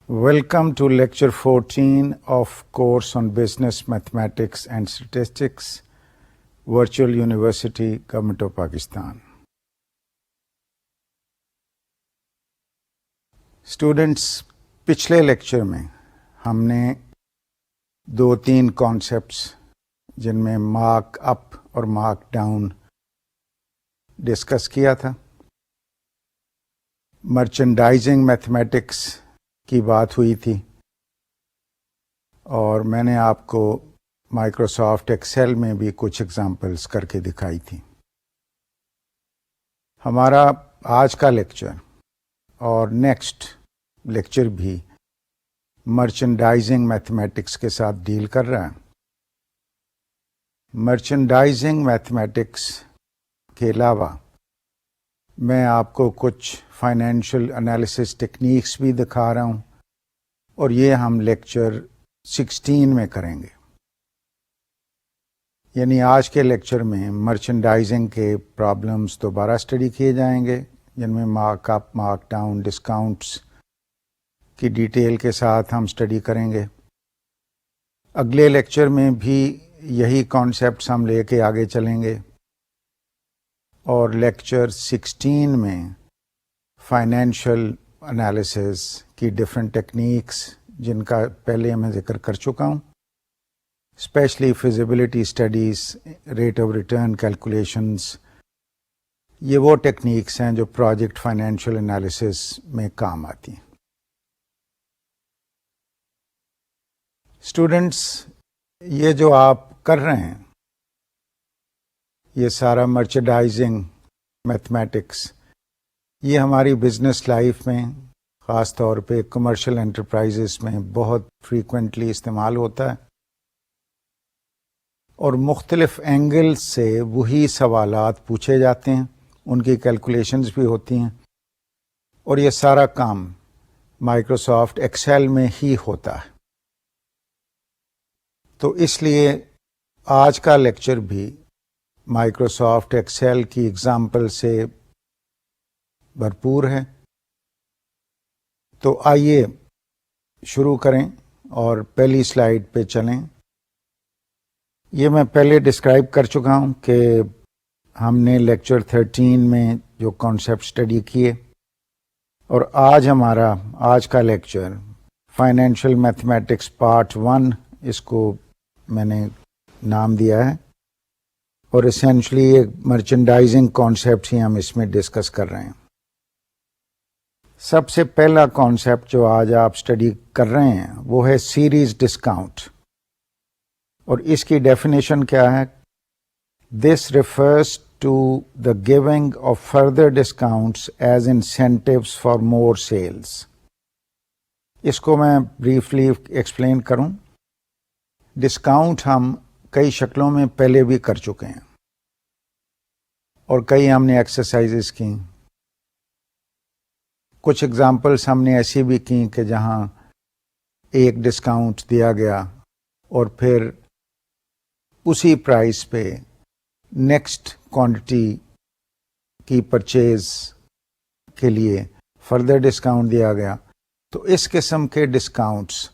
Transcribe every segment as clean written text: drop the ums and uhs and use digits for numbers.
Welcome to Lecture 14 of course on Business Mathematics and Statistics, Virtual University, Government of Pakistan. Students, پچھلے lecture میں ہم نے 2-3 concepts جن میں مارک اپ اور مارک ڈاؤن ڈسکس کیا تھا. مرچنڈائزنگ میتھمیٹکس کی بات ہوئی تھی اور میں نے آپ کو مائکروسافٹ ایکسل میں بھی کچھ ایگزامپلس کر کے دکھائی تھی. ہمارا آج کا لیکچر اور نیکسٹ لیکچر بھی مرچنڈائزنگ میتھمیٹکس کے ساتھ ڈیل کر رہا ہے. مرچنڈائزنگ میتھمیٹکس کے علاوہ میں آپ کو کچھ فائنینشیل انالیسس ٹیکنیکس بھی دکھا رہا ہوں اور یہ ہم لیکچر 16 میں کریں گے. یعنی آج کے لیکچر میں مرچنڈائزنگ کے پرابلمس دوبارہ اسٹڈی کیے جائیں گے جن میں mark up, mark down, discounts کی ڈیٹیل کے ساتھ ہم اسٹڈی کریں گے. اگلے لیکچر میں بھی یہی کانسیپٹس ہم لے کے آگے چلیں گے اور لیکچر 16 میں فائنینشیل انالیسس کی ڈفرینٹ ٹیکنیکس جن کا پہلے میں ذکر کر چکا ہوں، specially feasibility studies, rate of return calculations, یہ وہ ٹیکنیکس ہیں جو پروجیکٹ فائنینشیل انالیسس میں کام آتی ہیں. اسٹوڈنٹس، یہ جو آپ کر رہے ہیں یہ سارا مرچنڈائزنگ میتھمیٹکس، یہ ہماری بزنس لائف میں خاص طور پہ کمرشل انٹرپرائزز میں بہت فریکوینٹلی استعمال ہوتا ہے اور مختلف اینگل سے وہی سوالات پوچھے جاتے ہیں، ان کی کیلکولیشنز بھی ہوتی ہیں اور یہ سارا کام مائکروسافٹ ایکسل میں ہی ہوتا ہے. تو اس لیے آج کا لیکچر بھی مائکروسافٹ ایکسل کی ایگزامپل سے بھرپور ہے. تو آئیے شروع کریں اور پہلی سلائیڈ پہ چلیں. یہ میں پہلے ڈسکرائب کر چکا ہوں کہ ہم نے لیکچر 13 میں جو کانسیپٹ اسٹڈی کیے اور آج کا لیکچر فائنینشیل میتھمیٹکس پارٹ 1 اس کو میں نے نام دیا ہے اور اسینشلی ایک مرچنڈائزنگ کانسیپٹ ہی ہم اس میں ڈسکس کر رہے ہیں. سب سے پہلا کانسیپٹ جو آج آپ اسٹڈی کر رہے ہیں وہ ہے سیریز ڈسکاؤنٹ اور اس کی ڈیفینیشن کیا ہے؟ This refers to the giving of further discounts as incentives for more sales. اس کو میں بریفلی ایکسپلین کروں. ڈسکاؤنٹ ہم کئی شکلوں میں پہلے بھی کر چکے ہیں اور کئی ہم نے ایکسرسائزز کی. کچھ ایگزامپلس ہم نے ایسی بھی کی کہ جہاں ایک ڈسکاؤنٹ دیا گیا اور پھر اسی پرائس پہ نیکسٹ کوانٹٹی کی پرچیز کے لیے فردر ڈسکاؤنٹ دیا گیا. تو اس قسم کے ڈسکاؤنٹس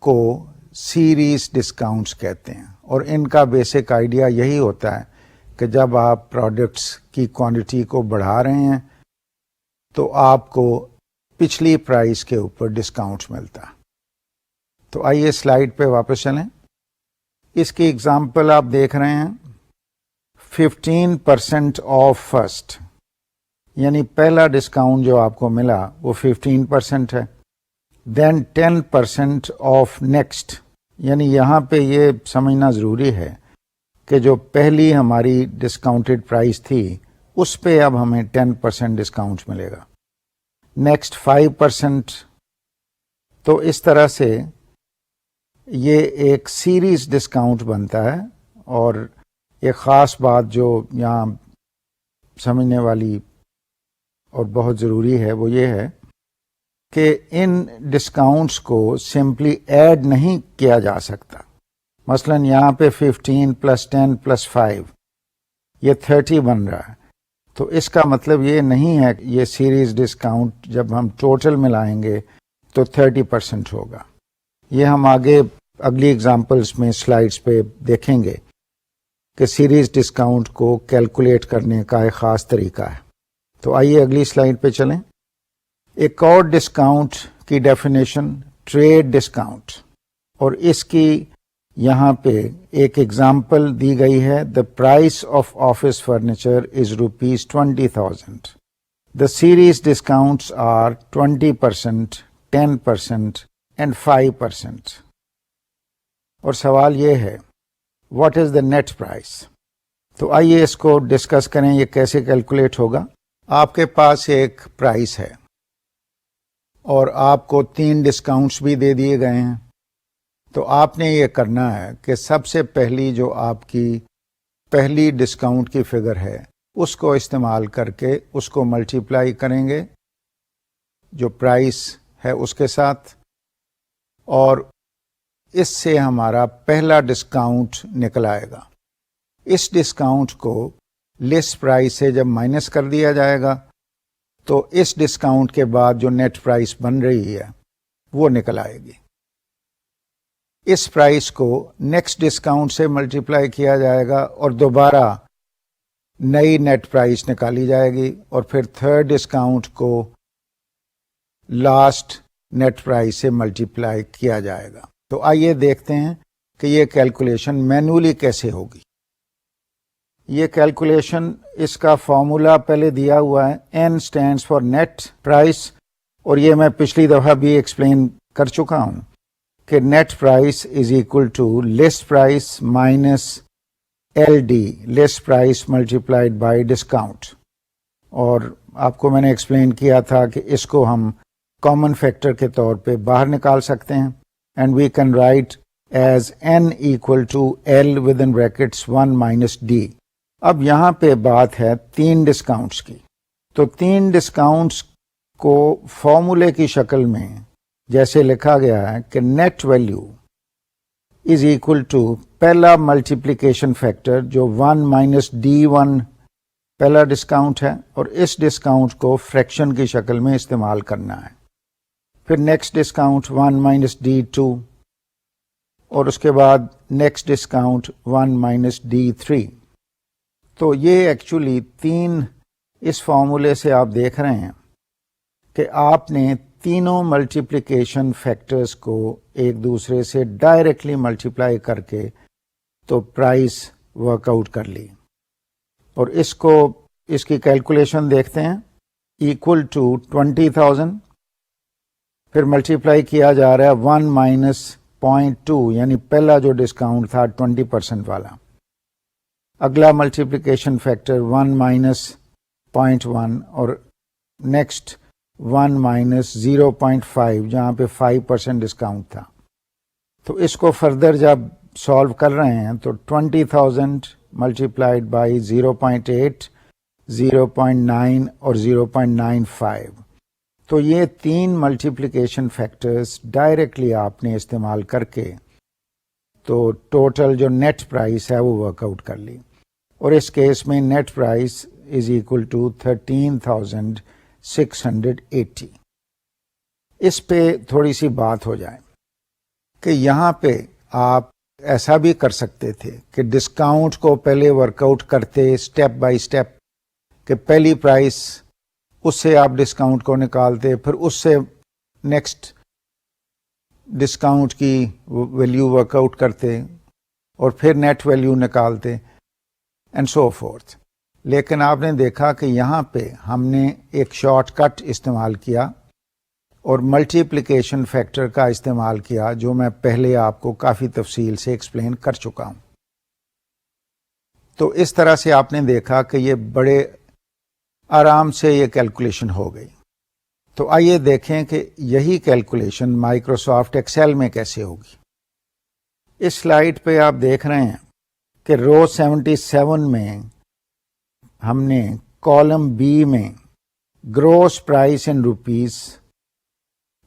کو سیریز ڈسکاؤنٹس کہتے ہیں اور ان کا بیسک آئیڈیا یہی ہوتا ہے کہ جب آپ پروڈکٹس کی کوانٹٹی کو بڑھا رہے ہیں تو آپ کو پچھلی پرائس کے اوپر ڈسکاؤنٹس ملتا. تو آئیے سلائیڈ پہ واپس چلیں. اس کی ایگزامپل آپ دیکھ رہے ہیں 15% آف فرسٹ، یعنی پہلا ڈسکاؤنٹ جو آپ کو ملا وہ 15% ہے. دین 10% آف نیکسٹ، یعنی یہاں پہ یہ سمجھنا ضروری ہے کہ جو پہلی ہماری ڈسکاؤنٹڈ پرائس تھی اس پہ اب ہمیں 10% ڈسکاؤنٹ ملے گا. نیکسٹ 5%. تو اس طرح سے یہ ایک سیریز ڈسکاؤنٹ بنتا ہے. اور ایک خاص بات جو یہاں سمجھنے والی اور بہت ضروری ہے وہ یہ ہے کہ ان ڈسکاؤنٹس کو سمپلی ایڈ نہیں کیا جا سکتا. مثلا یہاں پہ 15 + 10 + 5 یہ 30 بن رہا ہے. تو اس کا مطلب یہ نہیں ہے کہ یہ سیریز ڈسکاؤنٹ جب ہم ٹوٹل ملائیں گے تو 30% ہوگا. یہ ہم آگے اگلی ایگزامپلس میں سلائڈس پہ دیکھیں گے کہ سیریز ڈسکاؤنٹ کو کیلکولیٹ کرنے کا ایک خاص طریقہ ہے. تو آئیے اگلی سلائڈ پہ چلیں. ایک اور ڈسکاؤنٹ کی ڈیفینیشن ٹریڈ ڈسکاؤنٹ، اور اس کی یہاں پہ ایک ایگزامپل دی گئی ہے. The price of office furniture is ₹20,000. The series discounts are 20%, 10% and 5%. اور سوال یہ ہے what is the net price. تو آئیے اس کو ڈسکس کریں یہ کیسے کیلکولیٹ ہوگا. آپ کے پاس ایک پرائس ہے اور آپ کو 3 ڈسکاؤنٹس بھی دے دیے گئے ہیں. تو آپ نے یہ کرنا ہے کہ سب سے پہلی جو آپ کی پہلی ڈسکاؤنٹ کی فگر ہے اس کو استعمال کر کے اس کو ملٹیپلائی کریں گے جو پرائس ہے اس کے ساتھ، اور اس سے ہمارا پہلا ڈسکاؤنٹ نکل آئے گا. اس ڈسکاؤنٹ کو لسٹ پرائس سے جب مائنس کر دیا جائے گا تو اس ڈسکاؤنٹ کے بعد جو نیٹ پرائس بن رہی ہے وہ نکل آئے گی. اس پرائس کو نیکسٹ ڈسکاؤنٹ سے ملٹیپلائی کیا جائے گا اور دوبارہ نئی نیٹ پرائس نکالی جائے گی، اور پھر تھرڈ ڈسکاؤنٹ کو لاسٹ نیٹ پرائس سے ملٹیپلائی کیا جائے گا. تو آئیے دیکھتے ہیں کہ یہ کیلکولیشن مینولی کیسے ہوگی. یہ کیلکولیشن اس کا فارمولا پہلے دیا ہوا ہے. N stands for net price, اور یہ میں پچھلی دفعہ بھی ایکسپلین کر چکا ہوں کہ net price is equal to list price minus LD، list price multiplied by discount. اور آپ کو میں نے ایکسپلین کیا تھا کہ اس کو ہم کامن فیکٹر کے طور پہ باہر نکال سکتے ہیں، and we can write as N equal to L within brackets 1 minus D. اب یہاں پہ بات ہے 3 ڈسکاؤنٹس کی. تو 3 ڈسکاؤنٹس کو فارمولے کی شکل میں جیسے لکھا گیا ہے کہ net value is equal to پہلا ملٹیپلیکیشن فیکٹر جو 1 مائنس D1 پہلا ڈسکاؤنٹ ہے، اور اس ڈسکاؤنٹ کو فریکشن کی شکل میں استعمال کرنا ہے. پھر نیکسٹ ڈسکاؤنٹ 1 مائنس D2، اور اس کے بعد نیکسٹ ڈسکاؤنٹ 1 مائنس D3. تو یہ ایکچولی 3 اس فارمولے سے آپ دیکھ رہے ہیں کہ آپ نے تینوں ملٹیپلیکیشن فیکٹرز کو ایک دوسرے سے ڈائریکٹلی ملٹیپلائی کر کے تو پرائس ورک آؤٹ کر لی. اور اس کی کیلکولیشن دیکھتے ہیں. ایکول ٹو 20,000، پھر ملٹیپلائی کیا جا رہا ہے 1 مائنس 0.2، یعنی پہلا جو ڈسکاؤنٹ تھا 20% والا. اگلا ملٹیپلیکیشن فیکٹر 1 مائنس 0.1، اور نیکسٹ 1 مائنس 0.5 جہاں پہ 5% ڈسکاؤنٹ تھا. تو اس کو فردر جب سالو کر رہے ہیں تو 20,000 ملٹیپلائڈ بائی 0.8، 0.9 اور 0.95. تو یہ 3 ملٹیپلیکیشن فیکٹرز ڈائریکٹلی آپ نے استعمال کر کے تو ٹوٹل جو نیٹ پرائس ہے وہ ورک آؤٹ کر لی. اور اس کیس میں net price is equal to 13,680. اس پہ تھوڑی سی بات ہو جائے کہ یہاں پہ آپ ایسا بھی کر سکتے تھے کہ ڈسکاؤنٹ کو پہلے ورک آؤٹ کرتے اسٹیپ بائی اسٹیپ، کہ پہلی پرائس اس سے آپ ڈسکاؤنٹ کو نکالتے، پھر اس سے نیکسٹ ڈسکاؤنٹ کی ویلیو ورک آؤٹ کرتے، اور پھر نیٹ ویلیو نکالتے، اینڈ سو فورتھ. لیکن آپ نے دیکھا کہ یہاں پہ ہم نے ایک شارٹ کٹ استعمال کیا اور ملٹیپلیکیشن فیکٹر کا استعمال کیا، جو میں پہلے آپ کو کافی تفصیل سے ایکسپلین کر چکا ہوں. تو اس طرح سے آپ نے دیکھا کہ یہ بڑے آرام سے یہ کیلکولیشن ہو گئی. تو آئیے دیکھیں کہ یہی کیلکولیشن مائکروسافٹ ایکسل میں کیسے ہوگی. اس سلائیڈ پہ آپ دیکھ رہے ہیں کہ رو 77 میں ہم نے کالم بی میں گروس پرائس ان روپیز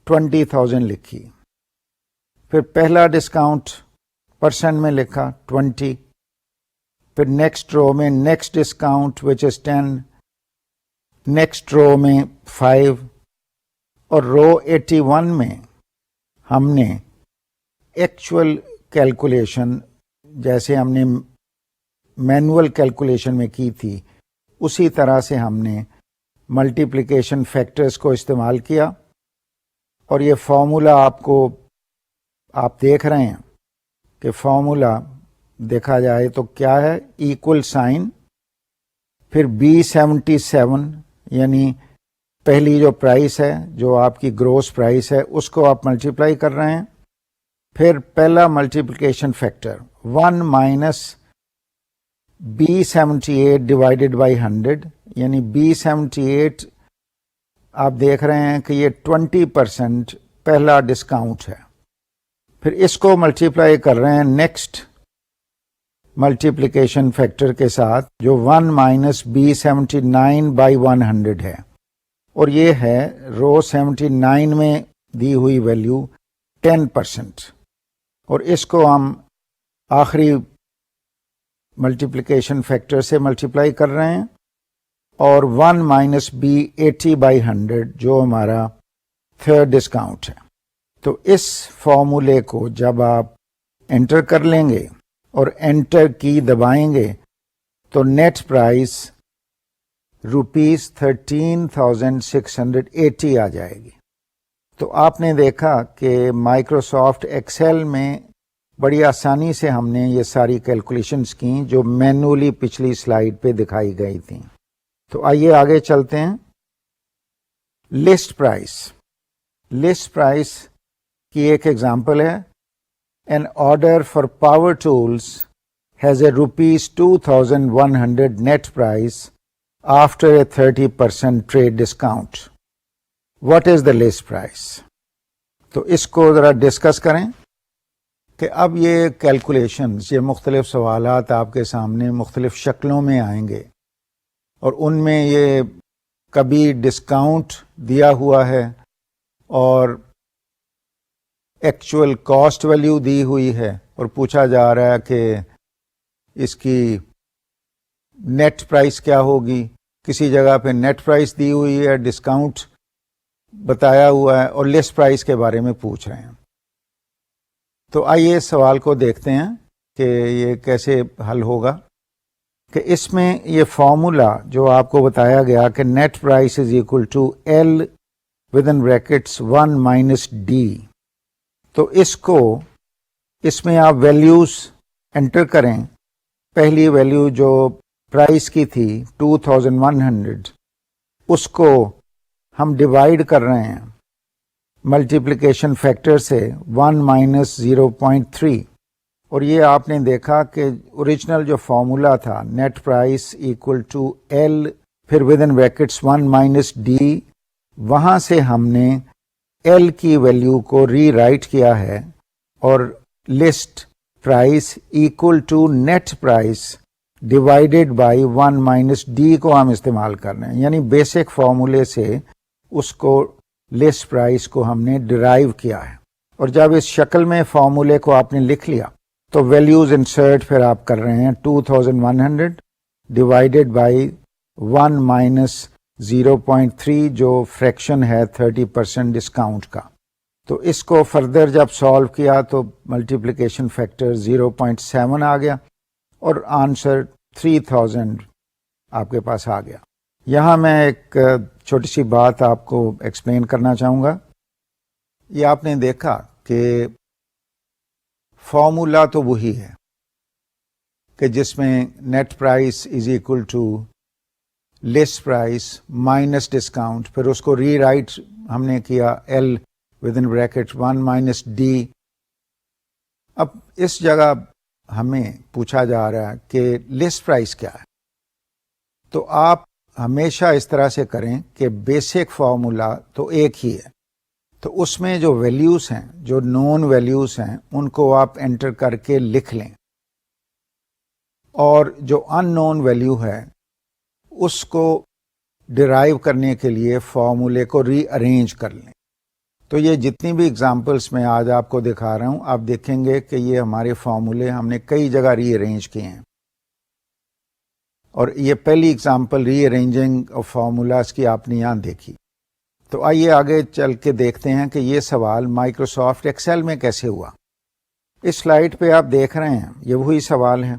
20,000 لکھی، پھر پہلا ڈسکاؤنٹ پرسنٹ میں لکھا 20، پھر نیکسٹ رو میں نیکسٹ ڈسکاؤنٹ وچ از 10، نیکسٹ رو میں 5، اور رو 81 میں ہم نے ایکچوئل کیلکولیشن جیسے ہم نے مینول کیلکولیشن میں کی تھی اسی طرح سے ہم نے ملٹیپلیکیشن فیکٹرز کو استعمال کیا، اور یہ فارمولا آپ دیکھ رہے ہیں کہ فارمولا دیکھا جائے تو کیا ہے، ایکول سائن، پھر B77 یعنی پہلی جو پرائس ہے، جو آپ کی گروس پرائس ہے، اس کو آپ ملٹیپلائی کر رہے ہیں، پھر پہلا multiplication factor 1 minus B78 divided by 100 یعنی B78 آپ دیکھ رہے ہیں کہ یہ 20% پہلا ڈسکاؤنٹ ہے، پھر اس کو ملٹیپلائی کر رہے ہیں نیکسٹ ملٹیپلیکیشن فیکٹر کے ساتھ جو 1 مائنس B79 بائی 100 ہے، اور یہ ہے رو 79 میں دی ہوئی ویلیو 10%، اور اس کو ہم آخری ملٹیپلیکیشن فیکٹر سے ملٹیپلائی کر رہے ہیں، اور 1 مائنس B80 بائی 100 جو ہمارا تھرڈ ڈسکاؤنٹ ہے۔ تو اس فارمولے کو جب آپ انٹر کر لیں گے اور انٹر کی دبائیں گے تو نیٹ پرائس ₹13,680 آ جائے گی۔ تو آپ نے دیکھا کہ مائکروسافٹ ایکسل میں بڑی آسانی سے ہم نے یہ ساری کیلکولیشنز کی جو مینولی پچھلی سلائیڈ پہ دکھائی گئی تھیں۔ تو آئیے آگے چلتے ہیں۔ لسٹ پرائس کی ایک ایگزامپل ہے، An order for power tools has a ₹2,100 net price after a 30% trade discount. What is the list price? تو اس کو ذرا ڈسکس کریں کہ اب یہ کیلکولیشنز، یہ مختلف سوالات آپ کے سامنے مختلف شکلوں میں آئیں گے، اور ان میں یہ کبھی ڈسکاؤنٹ دیا ہوا ہے اور ایکچوئل کاسٹ ویلیو دی ہوئی ہے، اور پوچھا جا رہا ہے کہ اس کی نیٹ پرائس کیا ہوگی، کسی جگہ پہ نیٹ پرائس دی ہوئی ہے، ڈسکاؤنٹ بتایا ہوا ہے، اور لسٹ پرائس کے بارے میں پوچھ رہے ہیں۔ تو آئیے اس سوال کو دیکھتے ہیں کہ یہ کیسے حل ہوگا۔ کہ اس میں یہ فارمولا جو آپ کو بتایا گیا کہ net price is equal to L within brackets 1 minus D، تو اس میں آپ ویلیوز انٹر کریں۔ پہلی ویلیو جو پرائس کی تھی 2100، اس کو ہم ڈیوائڈ کر رہے ہیں ملٹیپلیکیشن فیکٹر سے 1 مائنس 0.3، اور یہ آپ نے دیکھا کہ اوریجنل جو فارمولا تھا net price equal to L پھر ودن بریکٹس 1 مائنس D، وہاں سے ہم نے L کی ویلیو کو ری رائٹ کیا ہے، اور list price equal to net price divided by 1 minus D کو ہم استعمال کر رہے ہیں، یعنی بیسک فارمولے سے اس کو لسٹ پرائس کو ہم نے ڈرائیو کیا ہے۔ اور جب اس شکل میں فارمولے کو آپ نے لکھ لیا تو ویلیوز انسرٹ پھر آپ کر رہے ہیں 2100 ڈیوائڈیڈ بائی 1 مائنس 0.3 جو فریکشن ہے 30% ڈسکاؤنٹ کا۔ تو اس کو فردر جب سالو کیا تو ملٹیپلیکیشن فیکٹر 0.7 آ گیا، اور آنسر 3000 آپ کے پاس آ گیا۔ یہاں میں ایک چھوٹی سی بات آپ کو ایکسپلین کرنا چاہوں گا۔ یہ آپ نے دیکھا کہ فارمولا تو وہی ہے کہ جس میں net price is equal to list price minus discount, پھر اس کو ری رائٹ ہم نے کیا L within bracket 1 minus D۔ اب اس جگہ ہمیں پوچھا جا رہا ہے کہ لسٹ پرائس کیا ہے، تو آپ ہمیشہ اس طرح سے کریں کہ بیسک فارمولا تو ایک ہی ہے، تو اس میں جو ویلیوز ہیں، جو نون ویلیوز ہیں، ان کو آپ انٹر کر کے لکھ لیں، اور جو ان نون ویلیو ہے اس کو ڈرائیو کرنے کے لیے فارمولے کو ری ارینج کر لیں۔ تو یہ جتنی بھی اگزامپلس میں آج آپ کو دکھا رہا ہوں، آپ دیکھیں گے کہ یہ ہمارے فارمولے ہم نے کئی جگہ ری ارینج کیے ہیں، اور یہ پہلی example rearranging of formulas کی آپ نے یہاں دیکھی۔ تو آئیے آگے چل کے دیکھتے ہیں کہ یہ سوال مائکروسافٹ ایکسل میں کیسے ہوا. اس سلائیڈ پہ آپ دیکھ رہے ہیں یہ وہی سوال ہے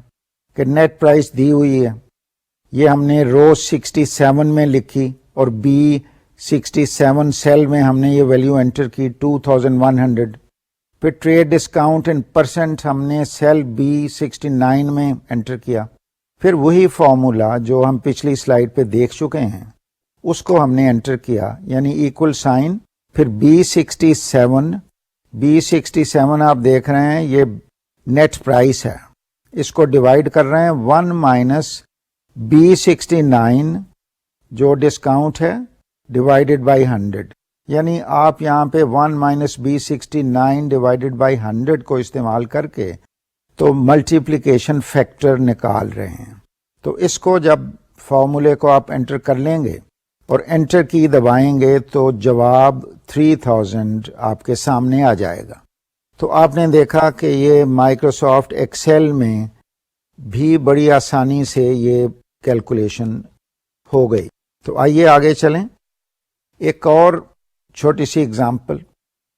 کہ نیٹ پرائس دی ہوئی ہے. یہ ہم نے رو 67 میں لکھی اور B67 سیل میں ہم نے یہ ویلیو انٹر کی 2100. پھر ٹریڈ ڈسکاؤنٹ ان پرسنٹ ہم نے سیل B69 میں انٹر کیا. پھر وہی فارمولا جو ہم پچھلی سلائیڈ پہ دیکھ چکے ہیں اس کو ہم نے انٹر کیا، یعنی ایکول سائن، پھر B67 آپ دیکھ رہے ہیں یہ نیٹ پرائس ہے، اس کو ڈیوائڈ کر رہے ہیں 1 مائنس B69 جو ڈسکاؤنٹ ہے ڈیوائڈیڈ بائی 100، یعنی آپ یہاں پہ 1 مائنس B69 ڈیوائڈیڈ بائی 100 کو استعمال کر کے تو ملٹیپلیکیشن فیکٹر نکال رہے ہیں. تو اس کو جب فارمولے کو آپ انٹر کر لیں گے اور انٹر کی دبائیں گے تو جواب 3000 آپ کے سامنے آ جائے گا. تو آپ نے دیکھا کہ یہ مائکروسافٹ ایکسل میں بھی بڑی آسانی سے یہ کیلکولیشن ہو گئی. تو آئیے آگے چلیں. ایک اور چھوٹی سی اگزامپل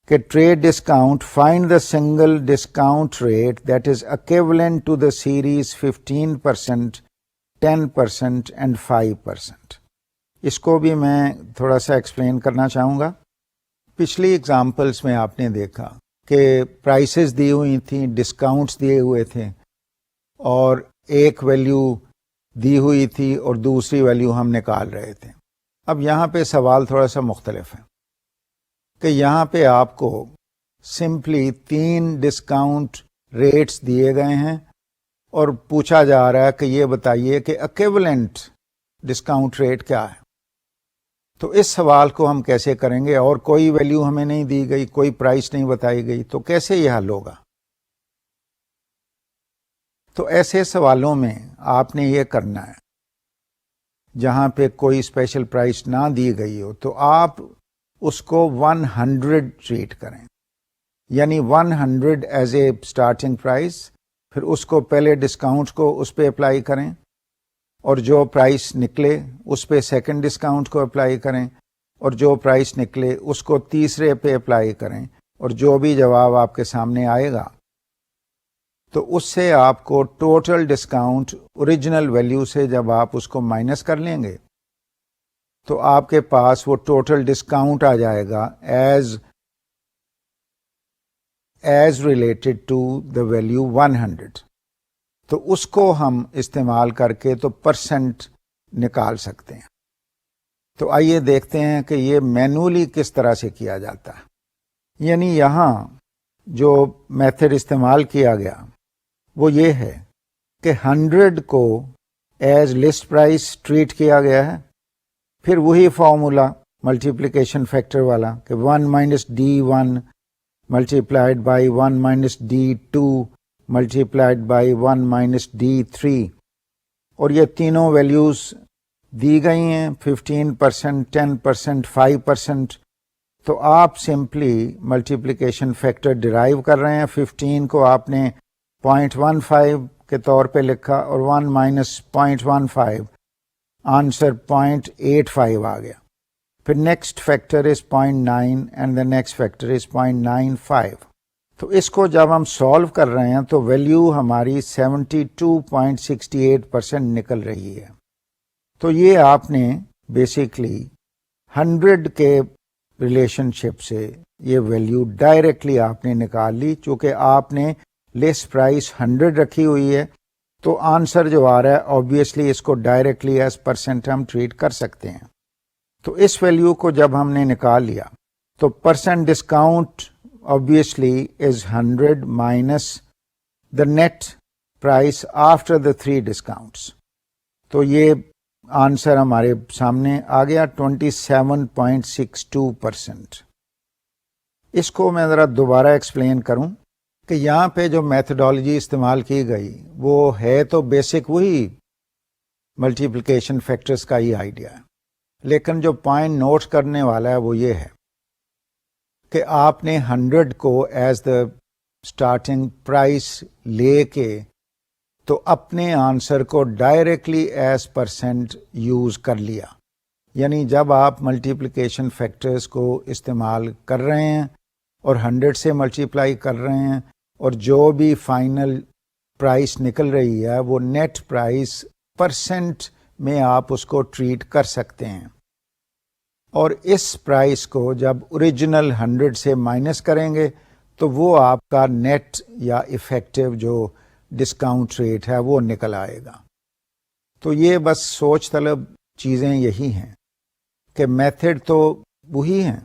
کہ trade discount find the single discount rate that is equivalent to the series 15%, 10% and 5%. اس کو بھی میں تھوڑا سا ایکسپلین کرنا چاہوں گا. پچھلی اگزامپلس میں آپ نے دیکھا کہ پرائسز دی ہوئی تھیں، ڈسکاؤنٹس دیے ہوئے تھے اور ایک ویلیو دی ہوئی تھی اور دوسری ویلیو ہم نکال رہے تھے. اب یہاں پہ سوال تھوڑا سا مختلف ہے کہ یہاں پہ آپ کو سمپلی 3 ڈسکاؤنٹ ریٹس دیے گئے ہیں اور پوچھا جا رہا ہے کہ یہ بتائیے کہ ایکویولنٹ ڈسکاؤنٹ ریٹ کیا ہے. تو اس سوال کو ہم کیسے کریں گے؟ اور کوئی ویلیو ہمیں نہیں دی گئی، کوئی پرائس نہیں بتائی گئی، تو کیسے یہ حل ہوگا؟ تو ایسے سوالوں میں آپ نے یہ کرنا ہے، جہاں پہ کوئی اسپیشل پرائس نہ دی گئی ہو تو آپ اس کو 100 ٹریٹ کریں، یعنی 100 ایز اے اسٹارٹنگ پرائس، پھر اس کو پہلے ڈسکاؤنٹ کو اس پہ اپلائی کریں اور جو پرائس نکلے اس پہ سیکنڈ ڈسکاؤنٹ کو اپلائی کریں اور جو پرائس نکلے اس کو تیسرے پہ اپلائی کریں، اور جو بھی جواب آپ کے سامنے آئے گا تو اس سے آپ کو ٹوٹل ڈسکاؤنٹ اوریجنل ویلیو سے جب آپ اس کو مائنس کر لیں گے تو آپ کے پاس وہ ٹوٹل ڈسکاؤنٹ آ جائے گا as related to the value 100. تو اس کو ہم استعمال کر کے تو پرسنٹ نکال سکتے ہیں. تو آئیے دیکھتے ہیں کہ یہ مینولی کس طرح سے کیا جاتا ہے. یعنی یہاں جو میتھڈ استعمال کیا گیا وہ یہ ہے کہ 100 کو ایز لسٹ پرائس ٹریٹ کیا گیا ہے. پھر وہی فارمولا ملٹیپلیکیشن فیکٹر والا کہ 1 minus D1 multiplied by 1 minus D2 multiplied by 1 minus D3، اور یہ تینوں ویلیوز دی گئی ہیں 15%, 10%, 5%. تو آپ سمپلی ملٹیپلیکیشن فیکٹر ڈرائیو کر رہے ہیں. 15 کو آپ نے 0.15 کے طور پہ لکھا اور 1 مائنس 0.15 آنسر 0.85 آ گیا. پھر next factor is 0.9 and the next factor is 0.95. تو اس کو جب ہم سالو کر رہے ہیں تو ویلیو ہماری 72.68% نکل رہی ہے. تو یہ آپ نے بیسیکلی 100 کے ریلیشن شپ سے یہ ویلیو ڈائریکٹلی آپ نے نکال لی. چونکہ آپ نے لسٹ پرائس 100 رکھی ہوئی ہے تو آنسر جو آ رہا ہے آبویسلی اس کو ڈائریکٹلی ایز پرسنٹ ہم ٹریٹ کر سکتے ہیں. تو اس ویلیو کو جب ہم نے نکال لیا تو percent discount obviously is 100 minus the net price after the 3 discounts. تو یہ آنسر ہمارے سامنے آ گیا 27.62%. اس کو میں ذرا دوبارہ ایکسپلین کروں کہ یہاں پہ جو میتھڈالوجی استعمال کی گئی وہ ہے تو بیسک وہی ملٹیپلیکیشن فیکٹرز کا ہی آئیڈیا ہے، لیکن جو پوائنٹ نوٹ کرنے والا ہے وہ یہ ہے کہ آپ نے 100 کو ایز دا اسٹارٹنگ پرائس لے کے تو اپنے آنسر کو ڈائریکٹلی ایز پرسنٹ یوز کر لیا. یعنی جب آپ ملٹیپلیکیشن فیکٹرز کو استعمال کر رہے ہیں اور 100 سے ملٹیپلائی کر رہے ہیں اور جو بھی فائنل پرائس نکل رہی ہے وہ نیٹ پرائس پرسنٹ میں آپ اس کو ٹریٹ کر سکتے ہیں، اور اس پرائس کو جب اوریجنل 100 سے مائنس کریں گے تو وہ آپ کا نیٹ یا افیکٹو جو ڈسکاؤنٹ ریٹ ہے وہ نکل آئے گا۔ تو یہ بس سوچ طلب چیزیں یہی ہیں کہ میتھڈ تو وہی ہیں،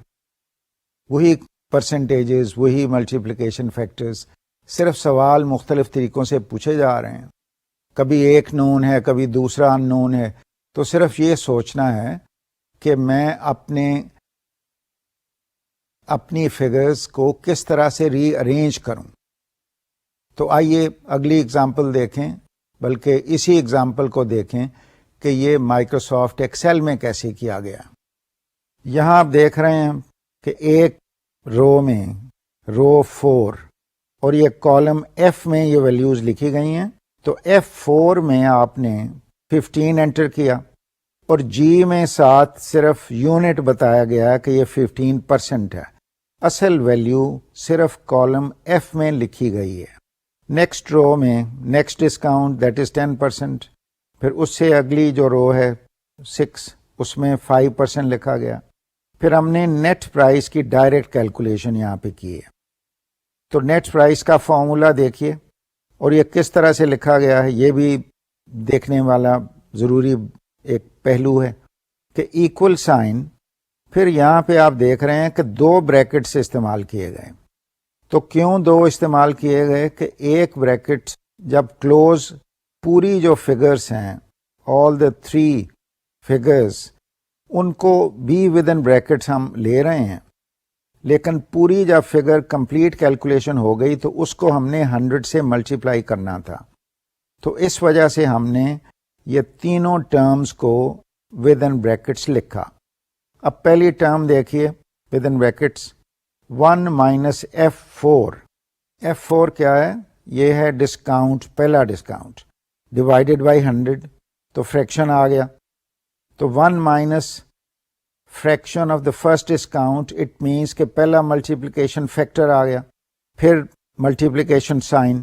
وہی پرسنٹیجز، وہی ملٹیپلیکیشن فیکٹرز، صرف سوال مختلف طریقوں سے پوچھے جا رہے ہیں، کبھی ایک نون ہے کبھی دوسرا ان نون ہے، تو صرف یہ سوچنا ہے کہ میں اپنی فگرز کو کس طرح سے ری ارینج کروں۔ تو آئیے اگلی اگزامپل دیکھیں، بلکہ اسی اگزامپل کو دیکھیں کہ یہ مائکروسافٹ ایکسل میں کیسے کیا گیا۔ یہاں آپ دیکھ رہے ہیں کہ ایک رو میں رو 4 اور یہ کالم ایف میں یہ ویلیوز لکھی گئی ہیں، تو F4 میں آپ نے 15 انٹر کیا اور جی میں ساتھ صرف یونٹ بتایا گیا کہ یہ 15% ہے، اصل ویلیو صرف کالم ایف میں لکھی گئی ہے۔ نیکسٹ رو میں نیکسٹ ڈسکاؤنٹ دیٹ از 10%، پھر اس سے اگلی جو رو ہے 6 اس میں 5% لکھا گیا۔ پھر ہم نے نیٹ پرائس کی ڈائریکٹ کیلکولیشن یہاں پہ کی ہے، تو نیٹ پرائس کا فارمولا دیکھیے اور یہ کس طرح سے لکھا گیا ہے، یہ بھی دیکھنے والا ضروری ایک پہلو ہے کہ ایکول سائن، پھر یہاں پہ آپ دیکھ رہے ہیں کہ 2 بریکٹس استعمال کیے گئے۔ تو کیوں 2 استعمال کیے گئے کہ ایک بریکٹ جب کلوز پوری جو فگرز ہیں آل دا 3 فگرز ان کو بھی ود ان بریکٹس ہم لے رہے ہیں، لیکن پوری جب فگر کمپلیٹ کیلکولیشن ہو گئی تو اس کو ہم نے 100 سے ملٹیپلائی کرنا تھا، تو اس وجہ سے ہم نے یہ تینوں ٹرمز کو ود ان بریکٹس لکھا۔ اب پہلی ٹرم دیکھیے with in brackets 1 minus F4۔ F4 کیا ہے؟ یہ ہے ڈسکاؤنٹ، پہلا ڈسکاؤنٹ ڈیوائڈیڈ بائی 100، تو فریکشن آ گیا، تو 1 minus fraction of the first discount, it means کہ پہلا ملٹیپلیکیشن فیکٹر آ گیا، پھر ملٹیپلیکیشن سائن،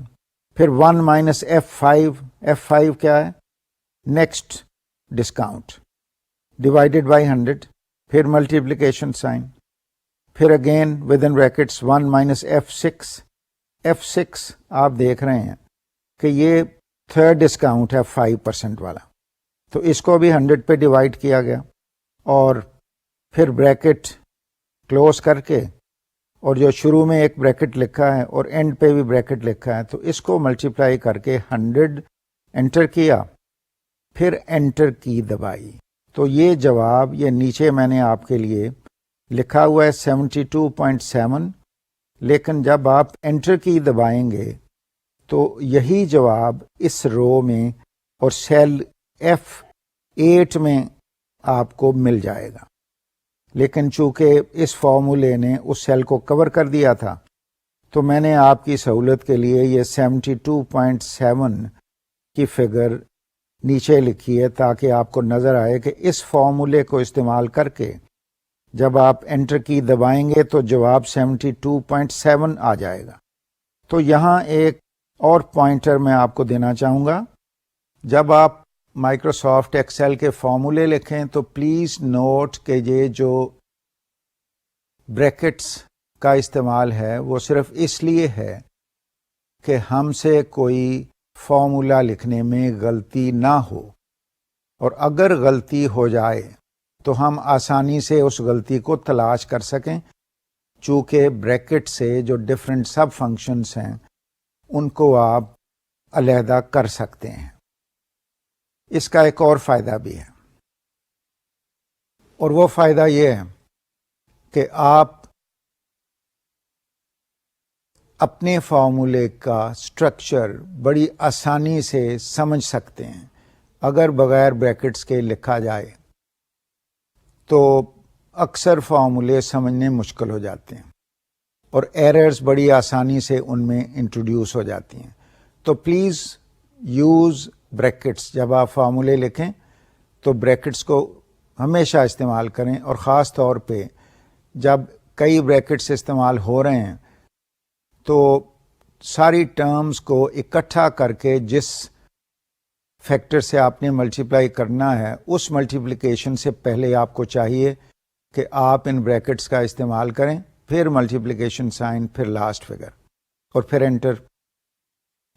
پھر 1 مائنس F5 کیا ہے؟ نیکسٹ ڈسکاؤنٹ ڈیوائڈیڈ بائی 100، پھر ملٹیپلیکیشن سائن، پھر again with in brackets 1 minus F6 آپ دیکھ رہے ہیں کہ یہ تھرڈ ڈسکاؤنٹ ہے 5% والا، تو اس کو بھی 100 پہ ڈیوائڈ کیا گیا، اور پھر بریکٹ کلوز کر کے، اور جو شروع میں ایک بریکٹ لکھا ہے اور اینڈ پہ بھی بریکٹ لکھا ہے، تو اس کو ملٹیپلائی کر کے 100 انٹر کیا، پھر انٹر کی دبائی، تو یہ جواب، یہ نیچے میں نے آپ کے لیے لکھا ہوا ہے 72.7، لیکن جب آپ انٹر کی دبائیں گے تو یہی جواب اس رو میں اور سیل F8 میں آپ کو مل جائے گا، لیکن چونکہ اس فارمولے نے اس سیل کو کور کر دیا تھا تو میں نے آپ کی سہولت کے لیے یہ 72.7 کی فگر نیچے لکھی ہے تاکہ آپ کو نظر آئے کہ اس فارمولے کو استعمال کر کے جب آپ انٹر کی دبائیں گے تو جواب 72.7 آ جائے گا۔ تو یہاں ایک اور پوائنٹر میں آپ کو دینا چاہوں گا، جب آپ مائکروسافٹ ایکسل کے فارمولے لکھیں تو پلیز نوٹ کہ یہ جو بریکٹس کا استعمال ہے وہ صرف اس لیے ہے کہ ہم سے کوئی فارمولا لکھنے میں غلطی نہ ہو، اور اگر غلطی ہو جائے تو ہم آسانی سے اس غلطی کو تلاش کر سکیں، چونکہ بریکٹ سے جو ڈفرینٹ سب فنکشنز ہیں ان کو آپ علیحدہ کر سکتے ہیں۔ اس کا ایک اور فائدہ بھی ہے، اور وہ فائدہ یہ ہے کہ آپ اپنے فارمولے کا سٹرکچر بڑی آسانی سے سمجھ سکتے ہیں۔ اگر بغیر بریکٹس کے لکھا جائے تو اکثر فارمولے سمجھنے مشکل ہو جاتے ہیں اور ایررز بڑی آسانی سے ان میں انٹروڈیوس ہو جاتی ہیں، تو پلیز یوز بریکٹس۔ جب آپ فارمولے لکھیں تو بریکٹس کو ہمیشہ استعمال کریں، اور خاص طور پہ جب کئی بریکٹس استعمال ہو رہے ہیں تو ساری ٹرمز کو اکٹھا کر کے جس فیکٹر سے آپ نے ملٹیپلائی کرنا ہے اس ملٹیپلیکیشن سے پہلے آپ کو چاہیے کہ آپ ان بریکٹس کا استعمال کریں، پھر ملٹیپلیکیشن سائن، پھر لاسٹ فگر، اور پھر انٹر۔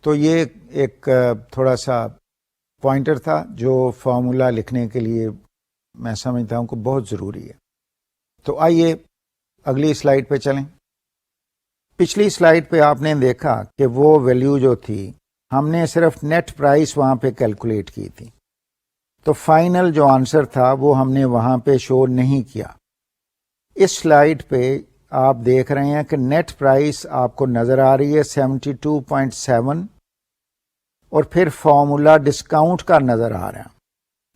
تو یہ ایک تھوڑا سا پوائنٹر تھا جو فارمولا لکھنے کے لیے میں سمجھتا ہوں کہ بہت ضروری ہے۔ تو آئیے اگلی سلائیڈ پہ چلیں۔ پچھلی سلائیڈ پہ آپ نے دیکھا کہ وہ ویلیو جو تھی ہم نے صرف نیٹ پرائس وہاں پہ کیلکولیٹ کی تھی، تو فائنل جو آنسر تھا وہ ہم نے وہاں پہ شو نہیں کیا۔ اس سلائیڈ پہ آپ دیکھ رہے ہیں کہ نیٹ پرائس آپ کو نظر آ رہی ہے 72.7، اور پھر فارمولا ڈسکاؤنٹ کا نظر آ رہا ہے۔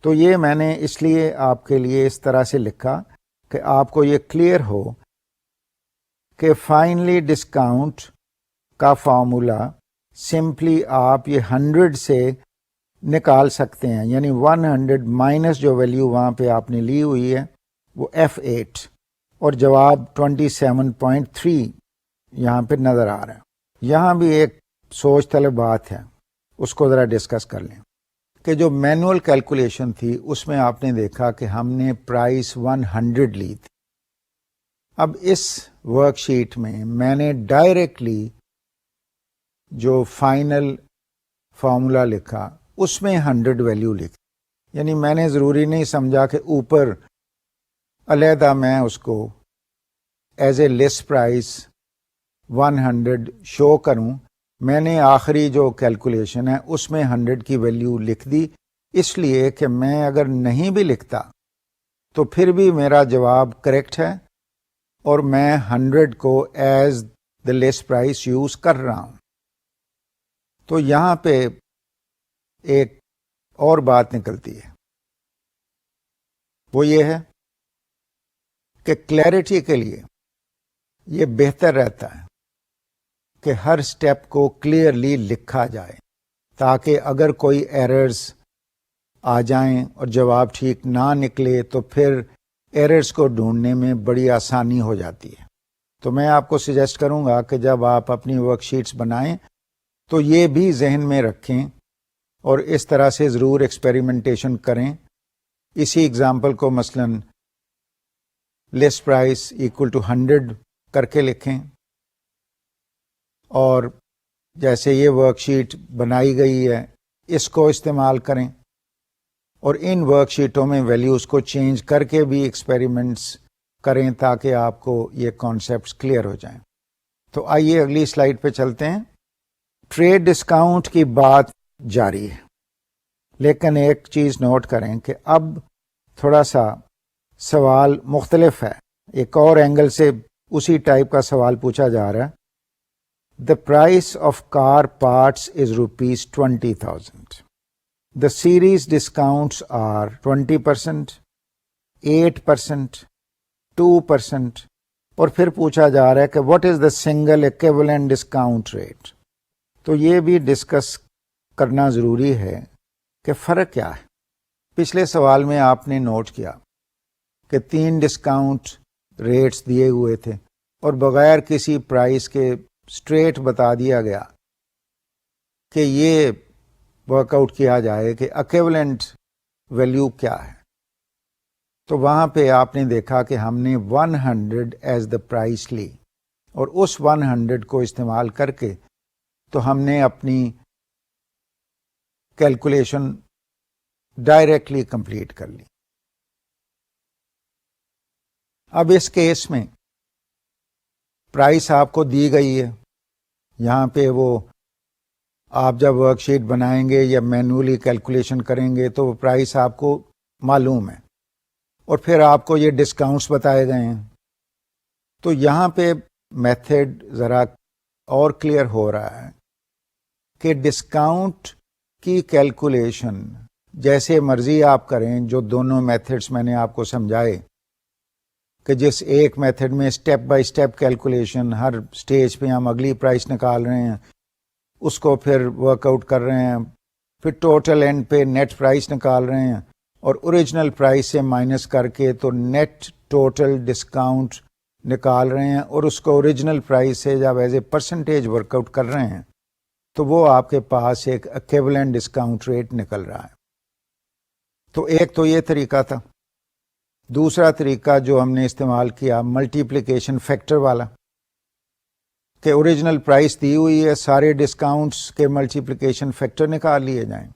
تو یہ میں نے اس لیے آپ کے لیے اس طرح سے لکھا کہ آپ کو یہ کلیئر ہو کہ فائنلی ڈسکاؤنٹ کا فارمولا سمپلی آپ یہ 100 سے نکال سکتے ہیں، یعنی 100 مائنس جو ویلیو وہاں پہ آپ نے لی ہوئی ہے وہ F8، اور جواب 27.3 یہاں پہ نظر آ رہا ہے۔ یہاں بھی ایک سوچ طلب بات ہے، اس کو ذرا ڈسکس کر لیں کہ جو مینول کیلکولیشن تھی اس میں آپ نے دیکھا کہ ہم نے پرائس 100 لی تھی۔ اب اس ورک شیٹ میں نے ڈائریکٹلی جو فائنل فارمولا لکھا اس میں 100 ویلیو لکھی، یعنی میں نے ضروری نہیں سمجھا کہ اوپر علیحدہ میں اس کو ایز اے لسٹ پرائس 100 شو کروں، میں نے آخری جو کیلکولیشن ہے اس میں 100 کی ویلیو لکھ دی، اس لیے کہ میں اگر نہیں بھی لکھتا تو پھر بھی میرا جواب کریکٹ ہے اور میں 100 کو as the list price use کر رہا ہوں۔ تو یہاں پہ ایک اور بات نکلتی ہے، وہ یہ ہے کہ کلیئرٹی کے لیے یہ بہتر رہتا ہے کہ ہر سٹیپ کو کلیئرلی لکھا جائے، تاکہ اگر کوئی ایررز آ جائیں اور جواب ٹھیک نہ نکلے تو پھر ایررز کو ڈھونڈنے میں بڑی آسانی ہو جاتی ہے۔ تو میں آپ کو سجیسٹ کروں گا کہ جب آپ اپنی ورک شیٹس بنائیں تو یہ بھی ذہن میں رکھیں اور اس طرح سے ضرور ایکسپیریمنٹیشن کریں۔ اسی اگزامپل کو مثلاً لسٹ پرائس ایکول ٹو 100 کر کے لکھیں، اور جیسے یہ ورک شیٹ بنائی گئی ہے اس کو استعمال کریں، اور ان ورک شیٹوں میں ویلیوز کو چینج کر کے بھی ایکسپیریمنٹس کریں تاکہ آپ کو یہ کانسیپٹس کلیئر ہو جائیں۔ تو آئیے اگلی سلائیڈ پہ چلتے ہیں۔ ٹریڈ ڈسکاؤنٹ کی بات جاری ہے، لیکن ایک چیز نوٹ کریں کہ اب تھوڑا سا سوال مختلف ہے، ایک اور اینگل سے اسی ٹائپ کا سوال پوچھا جا رہا ہے۔ The price of car parts is ₹20,000. The series discounts are 20%, 8%, 2%، اور پھر پوچھا جا رہا ہے کہ what is the single equivalent discount rate؟ تو یہ بھی ڈسکس کرنا ضروری ہے کہ فرق کیا ہے۔ پچھلے سوال میں آپ نے نوٹ کیا کہ 3 ڈسکاؤنٹ ریٹس دیے ہوئے تھے اور بغیر کسی پرائس کے اسٹریٹ بتا دیا گیا کہ یہ ورک آؤٹ کیا جائے کہ ایکویولنٹ ویلیو کیا ہے۔ تو وہاں پہ آپ نے دیکھا کہ ہم نے 100 ایز دا پرائس لی، اور اس 100 کو استعمال کر کے تو ہم نے اپنی کیلکولیشن ڈائریکٹلی کمپلیٹ کر لی۔ اب اس کیس میں پرائس آپ کو دی گئی ہے، یہاں پہ وہ آپ جب ورک شیٹ بنائیں گے یا مینولی کیلکولیشن کریں گے تو وہ پرائس آپ کو معلوم ہے، اور پھر آپ کو یہ ڈسکاؤنٹس بتائے گئے ہیں۔ تو یہاں پہ میتھڈ ذرا اور کلیئر ہو رہا ہے کہ ڈسکاؤنٹ کی کیلکولیشن جیسے مرضی آپ کریں، جو دونوں میتھڈس میں نے آپ کو سمجھائے کہ جس ایک میتھڈ میں step by step calculation, Hare stage پہ ہم اگلی پرائس نکال رہے ہیں، اس کو پھر ورک آؤٹ کر رہے ہیں، پھر ٹوٹل اینڈ پہ نیٹ پرائس نکال رہے ہیں، اور اوریجنل پرائس سے مائنس کر کے تو نیٹ ٹوٹل ڈسکاؤنٹ نکال رہے ہیں، اور اس کو اوریجنل پرائس سے جب as a percentage work out کر رہے ہیں تو وہ آپ کے پاس ایک ایکویولنٹ ڈسکاؤنٹ ریٹ نکل رہا ہے. تو ایک تو یہ طریقہ تھا. دوسرا طریقہ جو ہم نے استعمال کیا ملٹیپلیکیشن فیکٹر والا، کہ اوریجنل پرائس دی ہوئی ہے، سارے ڈسکاؤنٹس کے ملٹیپلیکیشن فیکٹر نکال لیے جائیں،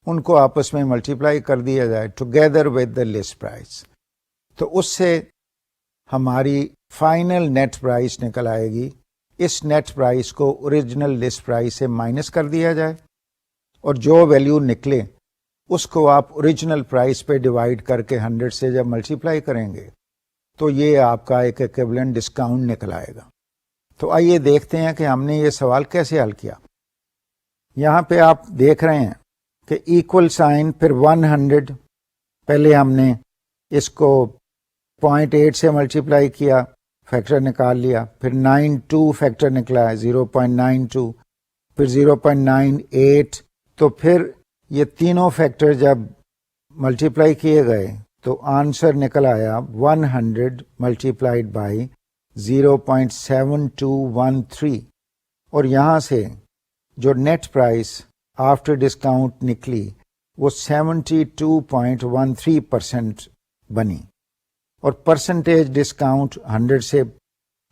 ان کو آپس میں ملٹیپلائی کر دیا جائے together with the list price. تو اس سے ہماری فائنل نیٹ پرائس نکل آئے گی. اس نیٹ پرائس کو اوریجنل لسٹ پرائس سے مائنس کر دیا جائے، اور جو ویلیو نکلے اس کو آپ اوریجنل پرائس پہ ڈیوائڈ کر کے 100 سے جب ملٹیپلائی کریں گے تو یہ آپ کا ایک ایکویولنٹ ڈسکاؤنٹ نکل آئے گا. تو آئیے دیکھتے ہیں کہ ہم نے یہ سوال کیسے حل کیا. یہاں پہ آپ دیکھ رہے ہیں کہ ایکول سائن پھر 100، پہلے ہم نے اس کو 0.8 سے ملٹیپلائی کیا، فیکٹر نکال لیا، پھر 92 فیکٹر نکلا ہے 0.92، پھر 0.98. تو پھر یہ تینوں فیکٹر جب ملٹیپلائی کیے گئے تو آنسر نکل آیا 100 ملٹیپلائڈ بائی 0.7213. اور یہاں سے جو نیٹ پرائس آفٹر ڈسکاؤنٹ نکلی وہ 72.13% بنی، اور پرسنٹیج ڈسکاؤنٹ 100 سے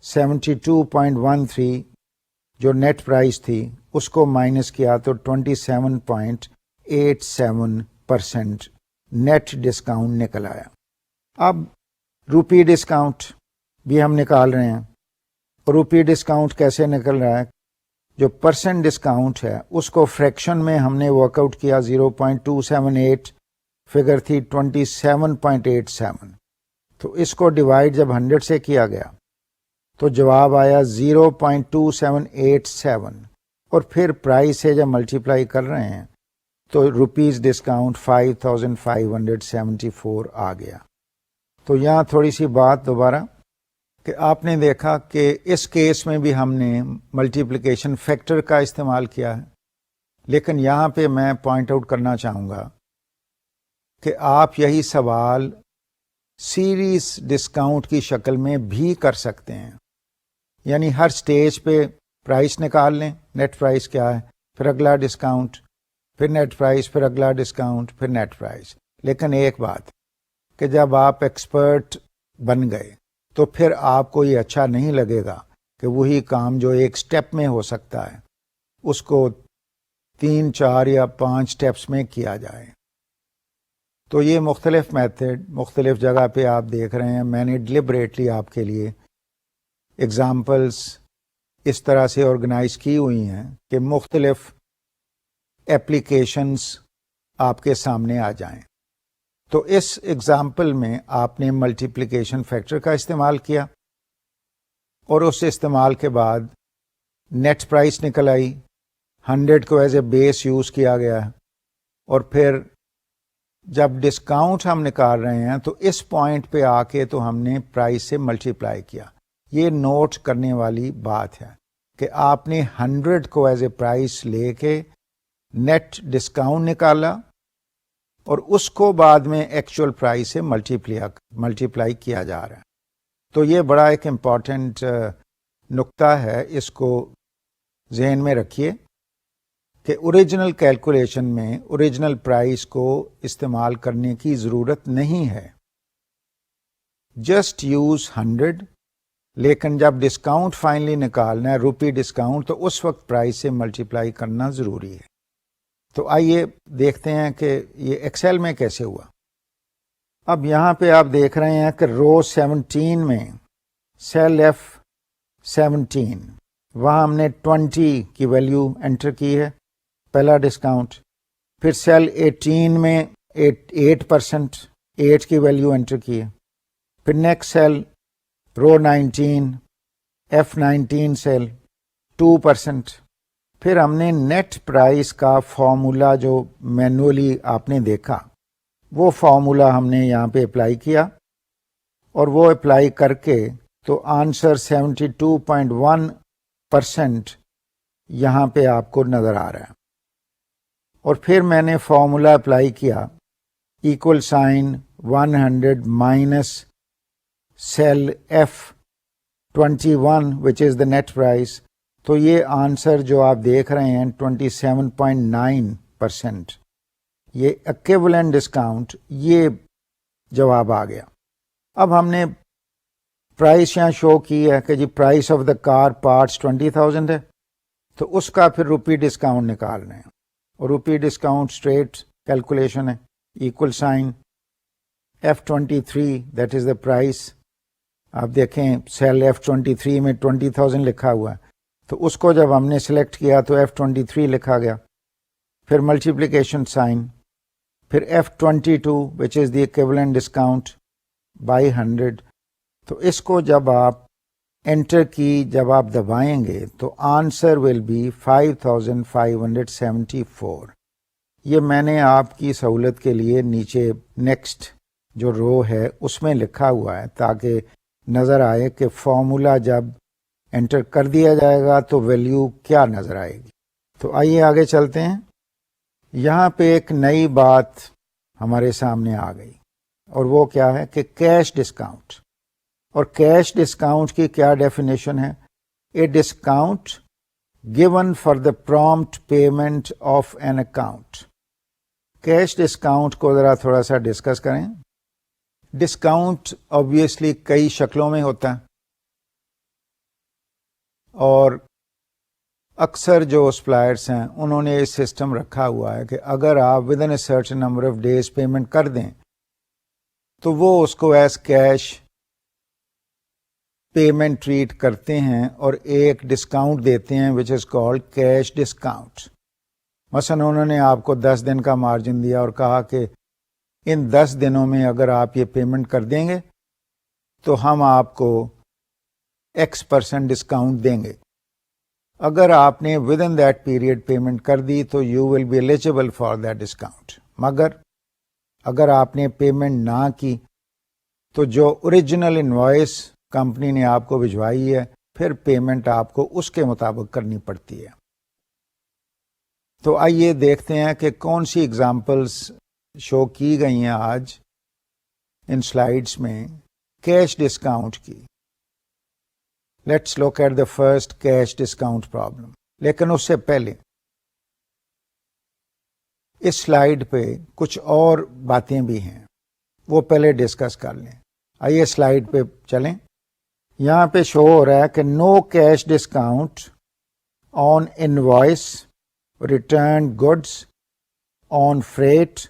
72.13 جو نیٹ پرائس تھی اس کو مائنس کیا تو 27.87% نیٹ ڈسکاؤنٹ نکل آیا. اب روپی ڈسکاؤنٹ بھی ہم نکال رہے ہیں. روپی ڈسکاؤنٹ کیسے نکل رہا ہے؟ جو پرسنٹ ڈسکاؤنٹ ہے اس کو فریکشن میں ہم نے ورک آؤٹ کیا، 0.278 فگر تھی 27.87. تو اس کو ڈیوائڈ جب 100 سے کیا گیا تو جواب آیا 0.2787، اور پھر پرائس سے جب ملٹیپلائی کر رہے ہیں تو روپیز ڈسکاؤنٹ 5574 آ گیا. تو یہاں تھوڑی سی بات دوبارہ کہ آپ نے دیکھا کہ اس کیس میں بھی ہم نے ملٹیپلیکیشن فیکٹر کا استعمال کیا ہے، لیکن یہاں پہ میں پوائنٹ آؤٹ کرنا چاہوں گا کہ آپ یہی سوال سیریز ڈسکاؤنٹ کی شکل میں بھی کر سکتے ہیں. یعنی ہر سٹیج پہ پرائس نکال لیں، نیٹ پرائس کیا ہے، پھر اگلا ڈسکاؤنٹ، پھر نیٹ پرائس، پھر اگلا ڈسکاؤنٹ، پھر نیٹ پرائس. لیکن ایک بات کہ جب آپ ایکسپرٹ بن گئے تو پھر آپ کو یہ اچھا نہیں لگے گا کہ وہی کام جو ایک سٹیپ میں ہو سکتا ہے اس کو 3، 4 یا 5 سٹیپس میں کیا جائے. تو یہ مختلف میتھڈ مختلف جگہ پہ آپ دیکھ رہے ہیں. میں نے ڈیلیبریٹلی آپ کے لیے ایگزامپلس اس طرح سے آرگنائز کی ہوئی ہیں کہ مختلف ایپلیکیشنز آپ کے سامنے آ جائیں. تو اس ایگزامپل میں آپ نے ملٹیپلیکیشن فیکٹر کا استعمال کیا، اور اس استعمال کے بعد نیٹ پرائس نکل آئی، 100 کو ایز اے بیس یوز کیا گیا، اور پھر جب ڈسکاؤنٹ ہم نکال رہے ہیں تو اس پوائنٹ پہ آ کے تو ہم نے پرائس سے ملٹیپلائی کیا. یہ نوٹ کرنے والی بات ہے کہ آپ نے 100 کو ایز اے پرائس لے کے نیٹ ڈسکاؤنٹ نکالا اور اس کو بعد میں ایکچوئل پرائس سے ملٹیپلائی کیا جا رہا ہے. تو یہ بڑا ایک امپورٹنٹ نقطہ ہے، اس کو ذہن میں رکھیے کہ اوریجنل کیلکولیشن میں اوریجنل پرائس کو استعمال کرنے کی ضرورت نہیں ہے. جسٹ یوز 100، لیکن جب ڈسکاؤنٹ فائنلی نکالنا ہے روپی ڈسکاؤنٹ تو اس وقت پرائس سے ملٹیپلائی کرنا ضروری ہے. تو آئیے دیکھتے ہیں کہ یہ ایکسل میں کیسے ہوا. اب یہاں پہ آپ دیکھ رہے ہیں کہ رو 17 میں سیل F17 وہاں ہم نے 20 کی ویلیو انٹر کی ہے، پہلا ڈسکاؤنٹ. پھر سیل 18 میں 8% 8 کی ویلیو انٹر کی ہے. پھر نیکسٹ سیل رو 19 F19 سیل 2%. پھر ہم نے نیٹ پرائس کا فارمولا جو مینولی آپ نے دیکھا وہ فارمولا ہم نے یہاں پہ اپلائی کیا، اور وہ اپلائی کر کے تو آنسر 72.1% یہاں پہ آپ کو نظر آ رہا ہے. اور پھر میں نے فارمولا اپلائی کیا equal sign 100 minus cell F21 which is the net price. تو یہ آنسر جو آپ دیکھ رہے ہیں 27.9%، یہ ایکویولنٹ ڈسکاؤنٹ، یہ جواب آ گیا۔ اب ہم نے پرائس یہاں شو کی ہے کہ جی price of the car parts 20,000 ہے، تو اس کا پھر روپی ڈسکاؤنٹ نکال رہے ہیں، اور روپی ڈسکاؤنٹ اسٹریٹ کیلکولیشن ہے، equal sign F23 that is the price. آپ دیکھیں سیل F23 میں 20,000 لکھا ہوا ہے، تو اس کو جب ہم نے سلیکٹ کیا تو F23 لکھا گیا، پھر ملٹیپلیکیشن سائن، پھر F22 which is the equivalent discount by 100۔ تو اس کو جب آپ انٹر کی جب آپ دبائیں گے تو آنسر ول بی 5,574۔ یہ میں نے آپ کی سہولت کے لیے نیچے نیکسٹ جو رو ہے اس میں لکھا ہوا ہے تاکہ نظر آئے کہ فارمولا جب انٹر کر دیا جائے گا تو ویلیو کیا نظر آئے گی۔ تو آئیے آگے چلتے ہیں۔ یہاں پہ ایک نئی بات ہمارے سامنے آ گئی، اور وہ کیا ہے کہ کیش ڈسکاؤنٹ۔ اور کیش ڈسکاؤنٹ کی کیا ڈیفینیشن ہے؟ A discount given for the prompt payment of an account۔ Cash discount کو ذرا تھوڑا سا ڈسکس کریں۔ ڈسکاؤنٹ obviously کئی شکلوں میں ہوتا ہے، اور اکثر جو سپلائرس ہیں انہوں نے یہ سسٹم رکھا ہوا ہے کہ اگر آپ within a certain number of days payment کر دیں تو وہ اس کو ایز کیش پیمنٹ ٹریٹ کرتے ہیں اور ایک ڈسکاؤنٹ دیتے ہیں وچ از کالڈ کیش ڈسکاؤنٹ۔ مثلا انہوں نے آپ کو 10 دن کا مارجن دیا اور کہا کہ ان 10 دنوں میں اگر آپ یہ پیمنٹ کر دیں گے تو ہم آپ کو X% ڈسکاؤنٹ دیں گے۔ اگر آپ نے within that period payment کر دی تو you will be eligible for that discount, مگر اگر آپ نے پیمنٹ نہ کی تو جو اوریجنل انوائس کمپنی نے آپ کو بھجوائی ہے پھر پیمنٹ آپ کو اس کے مطابق کرنی پڑتی ہے۔ تو آئیے دیکھتے ہیں کہ کون سی ایگزامپلس شو کی گئی ہیں آج ان سلائیڈس میں کیش ڈسکاؤنٹ کی۔ Let's look at the first cash discount problem. لیکن اس سے پہلے اس سلائیڈ پہ کچھ اور باتیں بھی ہیں، وہ پہلے ڈسکس کر لیں۔ آئیے سلائیڈ پہ چلیں۔ یہاں پہ شو ہو رہا ہے کہ no cash discount on invoice, return goods, on freight,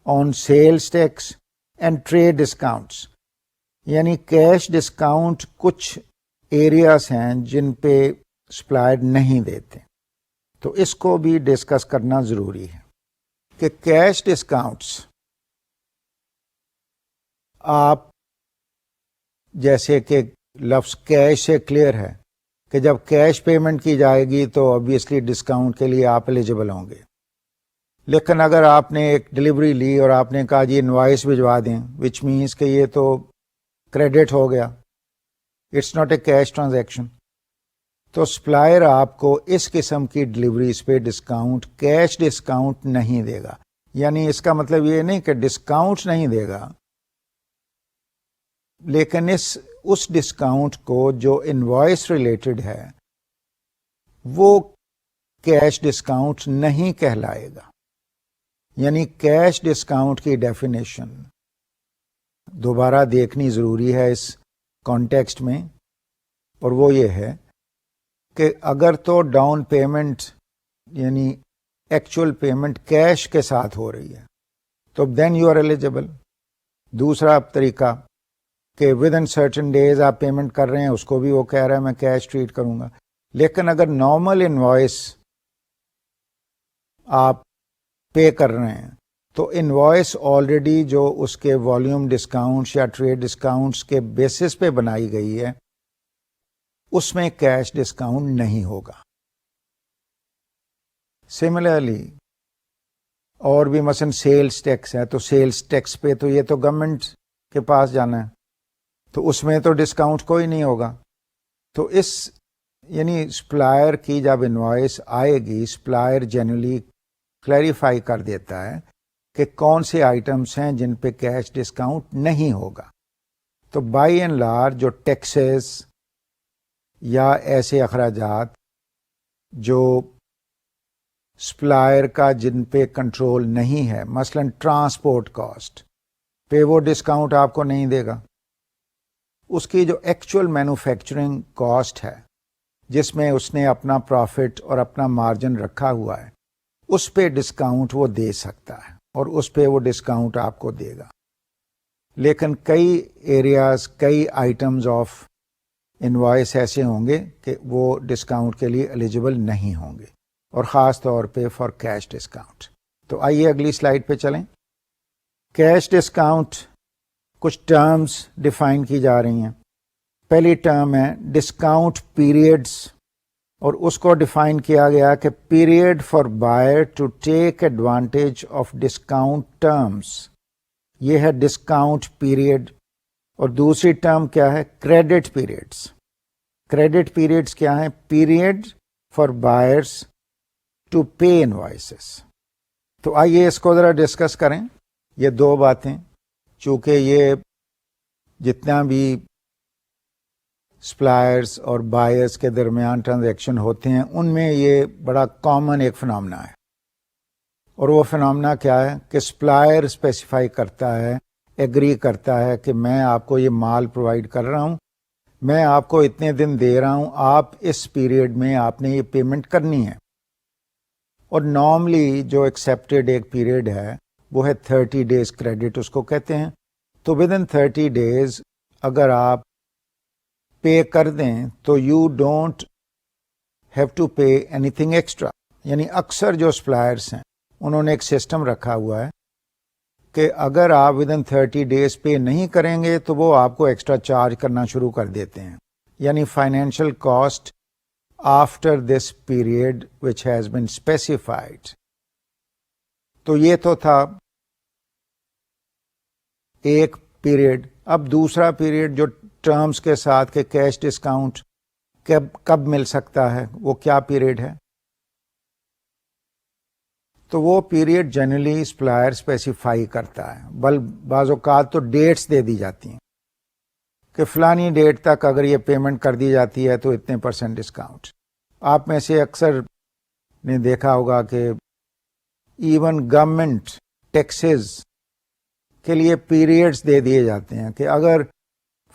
on sales tax and trade discounts. یعنی کیش ڈسکاؤنٹ کچھ ایریاز ہیں جن پہ سپلائر نہیں دیتے، تو اس کو بھی ڈسکس کرنا ضروری ہے کہ کیش ڈسکاؤنٹس آپ جیسے کہ لفظ کیش سے کلیئر ہے کہ جب کیش پیمنٹ کی جائے گی تو obviously ڈسکاؤنٹ کے لیے آپ ایلیجیبل ہوں گے، لیکن اگر آپ نے ایک ڈلیوری لی اور آپ نے کہا جی انوائس بھجوا دیں وچ مینس کہ یہ تو کریڈٹ ہو گیا، it's not a cash transaction, تو سپلائر آپ کو اس قسم کی ڈلیوریز پہ ڈسکاؤنٹ کیش ڈسکاؤنٹ نہیں دے گا۔ یعنی اس کا مطلب یہ نہیں کہ ڈسکاؤنٹ نہیں دے گا، لیکن اس ڈسکاؤنٹ کو جو انوائس ریلیٹڈ ہے وہ کیش ڈسکاؤنٹ نہیں کہلائے گا۔ یعنی کیش ڈسکاؤنٹ کی ڈیفینیشن دوبارہ دیکھنی ضروری ہے اس کانٹیکسٹ میں، اور وہ یہ ہے کہ اگر تو ڈاؤن پیمنٹ یعنی ایکچوئل پیمنٹ کیش کے ساتھ ہو رہی ہے تو دین یو آر ایلیجیبل۔ دوسرا طریقہ کہ ود ان سرٹن ڈیز آپ پیمنٹ کر رہے ہیں، اس کو بھی وہ کہہ رہا ہے میں کیش ٹریٹ کروں گا۔ لیکن اگر نارمل انوائس آپ پے کر رہے ہیں تو انوائس آلریڈی جو اس کے والیوم ڈسکاؤنٹس یا ٹریڈ ڈسکاؤنٹس کے بیسس پہ بنائی گئی ہے اس میں کیش ڈسکاؤنٹ نہیں ہوگا۔ سملرلی اور بھی مثلا سیلز ٹیکس ہے تو سیلز ٹیکس پہ تو یہ تو گورنمنٹ کے پاس جانا ہے، تو اس میں تو ڈسکاؤنٹ کوئی نہیں ہوگا۔ تو اس یعنی سپلائر کی جب انوائس آئے گی، سپلائر جنرلی کلیریفائی کر دیتا ہے کہ کون سے آئٹمس ہیں جن پہ کیش ڈسکاؤنٹ نہیں ہوگا. تو بائی اینڈ لارج جو ٹیکسز یا ایسے اخراجات جو سپلائر کا جن پہ کنٹرول نہیں ہے، مثلا ٹرانسپورٹ کاسٹ پہ وہ ڈسکاؤنٹ آپ کو نہیں دے گا. اس کی جو ایکچوئل مینوفیکچرنگ کاسٹ ہے جس میں اس نے اپنا پروفٹ اور اپنا مارجن رکھا ہوا ہے، اس پہ ڈسکاؤنٹ وہ دے سکتا ہے اور اس پہ وہ ڈسکاؤنٹ آپ کو دے گا. لیکن کئی ایریاز، کئی آئٹمز آف انوائس ایسے ہوں گے کہ وہ ڈسکاؤنٹ کے لیے ایلیجیبل نہیں ہوں گے، اور خاص طور پہ فار کیش ڈسکاؤنٹ. تو آئیے اگلی سلائیڈ پہ چلیں. کیش ڈسکاؤنٹ کچھ ٹرمز ڈیفائن کی جا رہی ہیں. پہلی ٹرم ہے ڈسکاؤنٹ پیریڈز، اور اس کو ڈیفائن کیا گیا کہ period for buyer to take advantage of discount terms. یہ ہے ڈسکاؤنٹ پیریڈ. اور دوسری ٹرم کیا ہے؟ Credit periods. کریڈٹ پیریڈز کیا ہیں؟ Period for buyers to pay invoices. تو آئیے اس کو ذرا ڈسکس کریں. یہ دو باتیں، چونکہ یہ جتنا بھی سپلائرز اور بائرز کے درمیان ٹرانزیکشن ہوتے ہیں ان میں یہ بڑا کامن ایک فنامنا ہے. اور وہ فنامنا کیا ہے کہ سپلائر اسپیسیفائی کرتا ہے، ایگری کرتا ہے کہ میں آپ کو یہ مال پرووائڈ کر رہا ہوں، میں آپ کو اتنے دن دے رہا ہوں، آپ اس پیریڈ میں آپ نے یہ پیمنٹ کرنی ہے. اور نارملی جو ایکسیپٹیڈ ایک پیریڈ ہے وہ ہے 30 days کریڈٹ اس کو کہتے ہیں. تو ود ان 30 days اگر آپ پے کر دیں تو you don't have to pay anything extra. یعنی اکثر جو سپلائرس ہیں انہوں نے ایک سسٹم رکھا ہوا ہے کہ اگر آپ ود ان 30 days پے نہیں کریں گے تو وہ آپ کو ایکسٹرا چارج کرنا شروع کر دیتے ہیں. یعنی financial cost after this period which has been specified. تو یہ تو تھا ایک پیریڈ. اب دوسرا پیریڈ جو ٹرمز کے ساتھ کہ کیش ڈسکاؤنٹ کب مل سکتا ہے، وہ کیا پیریڈ ہے؟ تو وہ پیریڈ جنرلی سپلائر اسپیسیفائی کرتا ہے. بعض اوقات تو ڈیٹس دے دی جاتی ہیں کہ فلانی ڈیٹ تک اگر یہ پیمنٹ کر دی جاتی ہے تو اتنے % ڈسکاؤنٹ. آپ میں سے اکثر نے دیکھا ہوگا کہ ایون گورنمنٹ ٹیکسز کے لیے پیریڈز دے دیے جاتے ہیں کہ اگر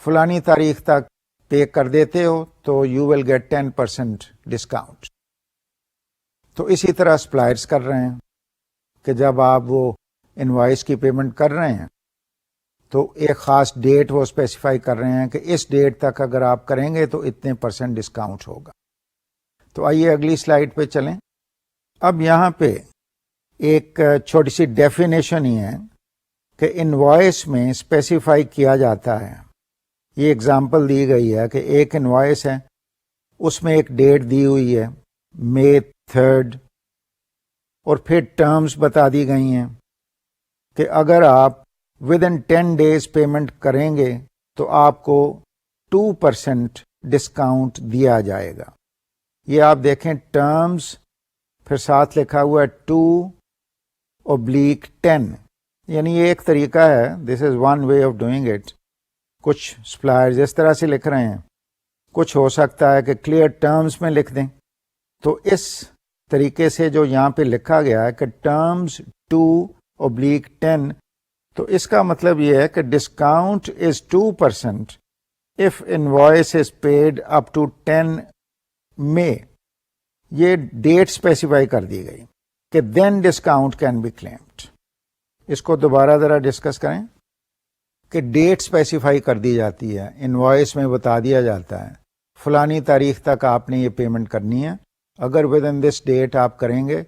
فلانی تاریخ تک پے کر دیتے ہو تو یو ول گیٹ 10% ڈسکاؤنٹ. تو اسی طرح سپلائرز کر رہے ہیں کہ جب آپ وہ انوائس کی پیمنٹ کر رہے ہیں تو ایک خاص ڈیٹ وہ اسپیسیفائی کر رہے ہیں کہ اس ڈیٹ تک اگر آپ کریں گے تو اتنے % ڈسکاؤنٹ ہوگا. تو آئیے اگلی سلائیڈ پہ چلیں. اب یہاں پہ ایک چھوٹی سی ڈیفینیشن ہی ہے کہ انوائس میں اسپیسیفائی کیا جاتا ہے. یہ اگزامپل دی گئی ہے کہ ایک انوائس ہے، اس میں ایک ڈیٹ دی ہوئی ہے May 3rd، اور پھر ٹرمز بتا دی گئی ہیں کہ اگر آپ ود ان 10 days پیمنٹ کریں گے تو آپ کو 2% ڈسکاؤنٹ دیا جائے گا. یہ آپ دیکھیں ٹرمز، پھر ساتھ لکھا ہوا ہے 2/10. یعنی یہ ایک طریقہ ہے، this is one way of doing it. کچھ سپلائرز اس طرح سے لکھ رہے ہیں، کچھ ہو سکتا ہے کہ کلیئر ٹرمز میں لکھ دیں. تو اس طریقے سے جو یہاں پہ لکھا گیا ہے کہ ٹرمز 2/10، تو اس کا مطلب یہ ہے کہ discount is 2% if invoice is paid up to 10 May. یہ ڈیٹ اسپیسیفائی کر دی گئی کہ then discount can be claimed. اس کو دوبارہ ذرا ڈسکس کریں کہ ڈیٹ اسپیسیفائی کر دی جاتی ہے، انوائس میں بتا دیا جاتا ہے فلانی تاریخ تک آپ نے یہ پیمنٹ کرنی ہے، اگر ود ان دس ڈیٹ آپ کریں گے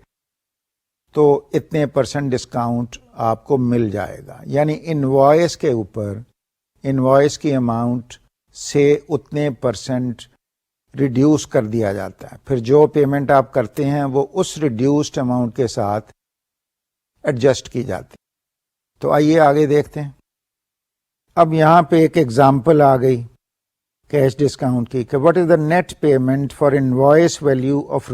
تو اتنے % ڈسکاؤنٹ آپ کو مل جائے گا. یعنی انوائس کے اوپر، انوائس کی اماؤنٹ سے اتنے % ریڈیوس کر دیا جاتا ہے. پھر جو پیمنٹ آپ کرتے ہیں وہ اس ریڈیوسڈ اماؤنٹ کے ساتھ ایڈجسٹ کی جاتی. تو آئیے آگے دیکھتے ہیں. اب یہاں پہ ایک ایگزامپل آ گئی کیش ڈسکاؤنٹ کی کہ what is the net payment for invoice value of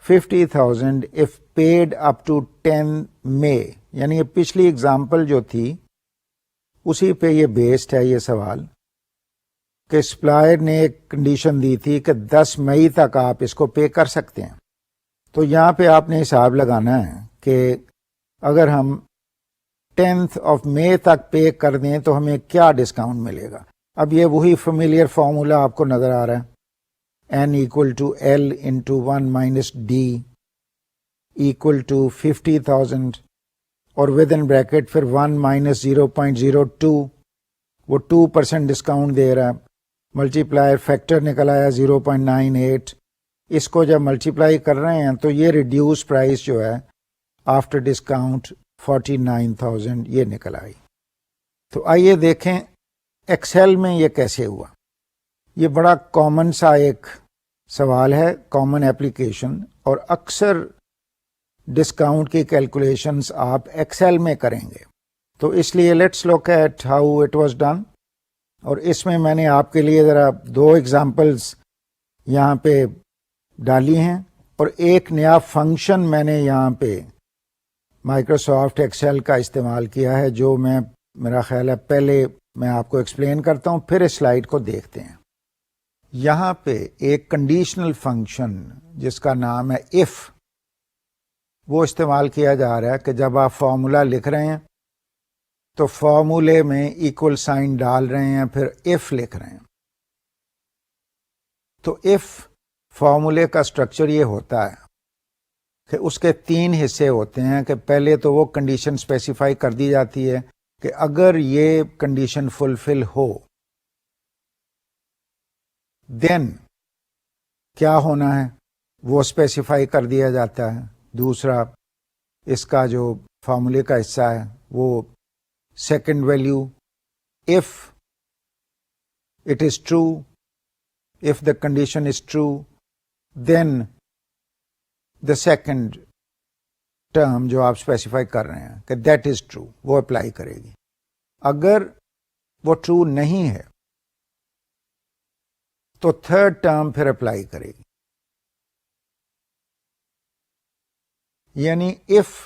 ₹50,000 if paid up to 10 May. یعنی یہ پچھلی اگزامپل جو تھی اسی پہ یہ بیسڈ ہے یہ سوال کہ سپلائر نے ایک کنڈیشن دی تھی کہ 10 مئی تک آپ اس کو پے کر سکتے ہیں. تو یہاں پہ آپ نے حساب لگانا ہے کہ اگر ہم 10th آف مئی تک پے کر دیں تو ہمیں کیا ڈسکاؤنٹ ملے گا. اب یہ وہی فیملیئر فارمولا آپ کو نظر آ رہا ہے, n equal to L into 1 minus D equal to 50,000 اور ود ان بریکٹ پھر 1 minus 0.02 وہ 2% ڈسکاؤنٹ دے رہا ہے. ملٹی پلائر فیکٹر نکل آیا 0.98. اس کو جب ملٹی پلائی کر رہے ہیں تو یہ ریڈیوس پرائز جو ہے آفٹر ڈسکاؤنٹ 49,000 یہ نکل آئی. تو آئیے دیکھیں ایکسل میں یہ کیسے ہوا. یہ بڑا کامن سا ایک سوال ہے, کامن اپلیکیشن, اور اکثر ڈسکاؤنٹ کی کیلکولیشنز آپ ایکسل میں کریں گے. تو اس لیے let's look at how it was done. اور اس میں میں نے آپ کے لیے ذرا 2 ایگزامپلس یہاں پہ ڈالی ہیں اور ایک نیا فنکشن میں نے یہاں پہ مائکروسافٹ ایکسل کا استعمال کیا ہے جو میرا خیال ہے پہلے میں آپ کو ایکسپلین کرتا ہوں, پھر اس سلائیڈ کو دیکھتے ہیں. یہاں پہ ایک کنڈیشنل فنکشن جس کا نام ہے if وہ استعمال کیا جا رہا ہے کہ جب آپ فارمولا لکھ رہے ہیں تو فارمولے میں ایکول سائن ڈال رہے ہیں پھر if لکھ رہے ہیں. تو if فارمولے کا اسٹرکچر یہ ہوتا ہے کہ اس کے 3 حصے ہوتے ہیں کہ پہلے تو وہ کنڈیشن اسپیسیفائی کر دی جاتی ہے کہ اگر یہ کنڈیشن فلفل ہو دین کیا ہونا ہے وہ اسپیسیفائی کر دیا جاتا ہے. دوسرا اس کا جو فارمولے کا حصہ ہے وہ second value if it is true, if the condition is true, then the second term جو آپ اسپیسیفائی کر رہے ہیں کہ that is true وہ اپلائی کرے گی. اگر وہ ٹرو نہیں ہے تو تھرڈ ٹرم پھر اپلائی کرے گی. یعنی if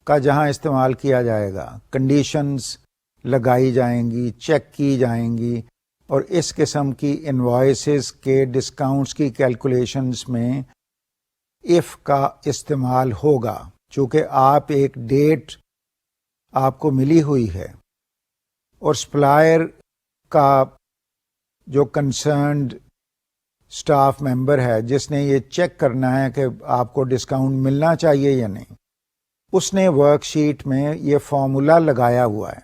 کا جہاں استعمال کیا جائے گا کنڈیشنز لگائی جائیں گی, چیک کی جائیں گی, اور اس قسم کی انوائسز کے ڈسکاؤنٹس کی کیلکولیشنز میں if کا استعمال ہوگا. چونکہ آپ ایک ڈیٹ آپ کو ملی ہوئی ہے اور سپلائر کا جو کنسرنڈ اسٹاف ممبر ہے جس نے یہ چیک کرنا ہے کہ آپ کو ڈسکاؤنٹ ملنا چاہیے یا نہیں, اس نے ورک شیٹ میں یہ فارمولا لگایا ہوا ہے,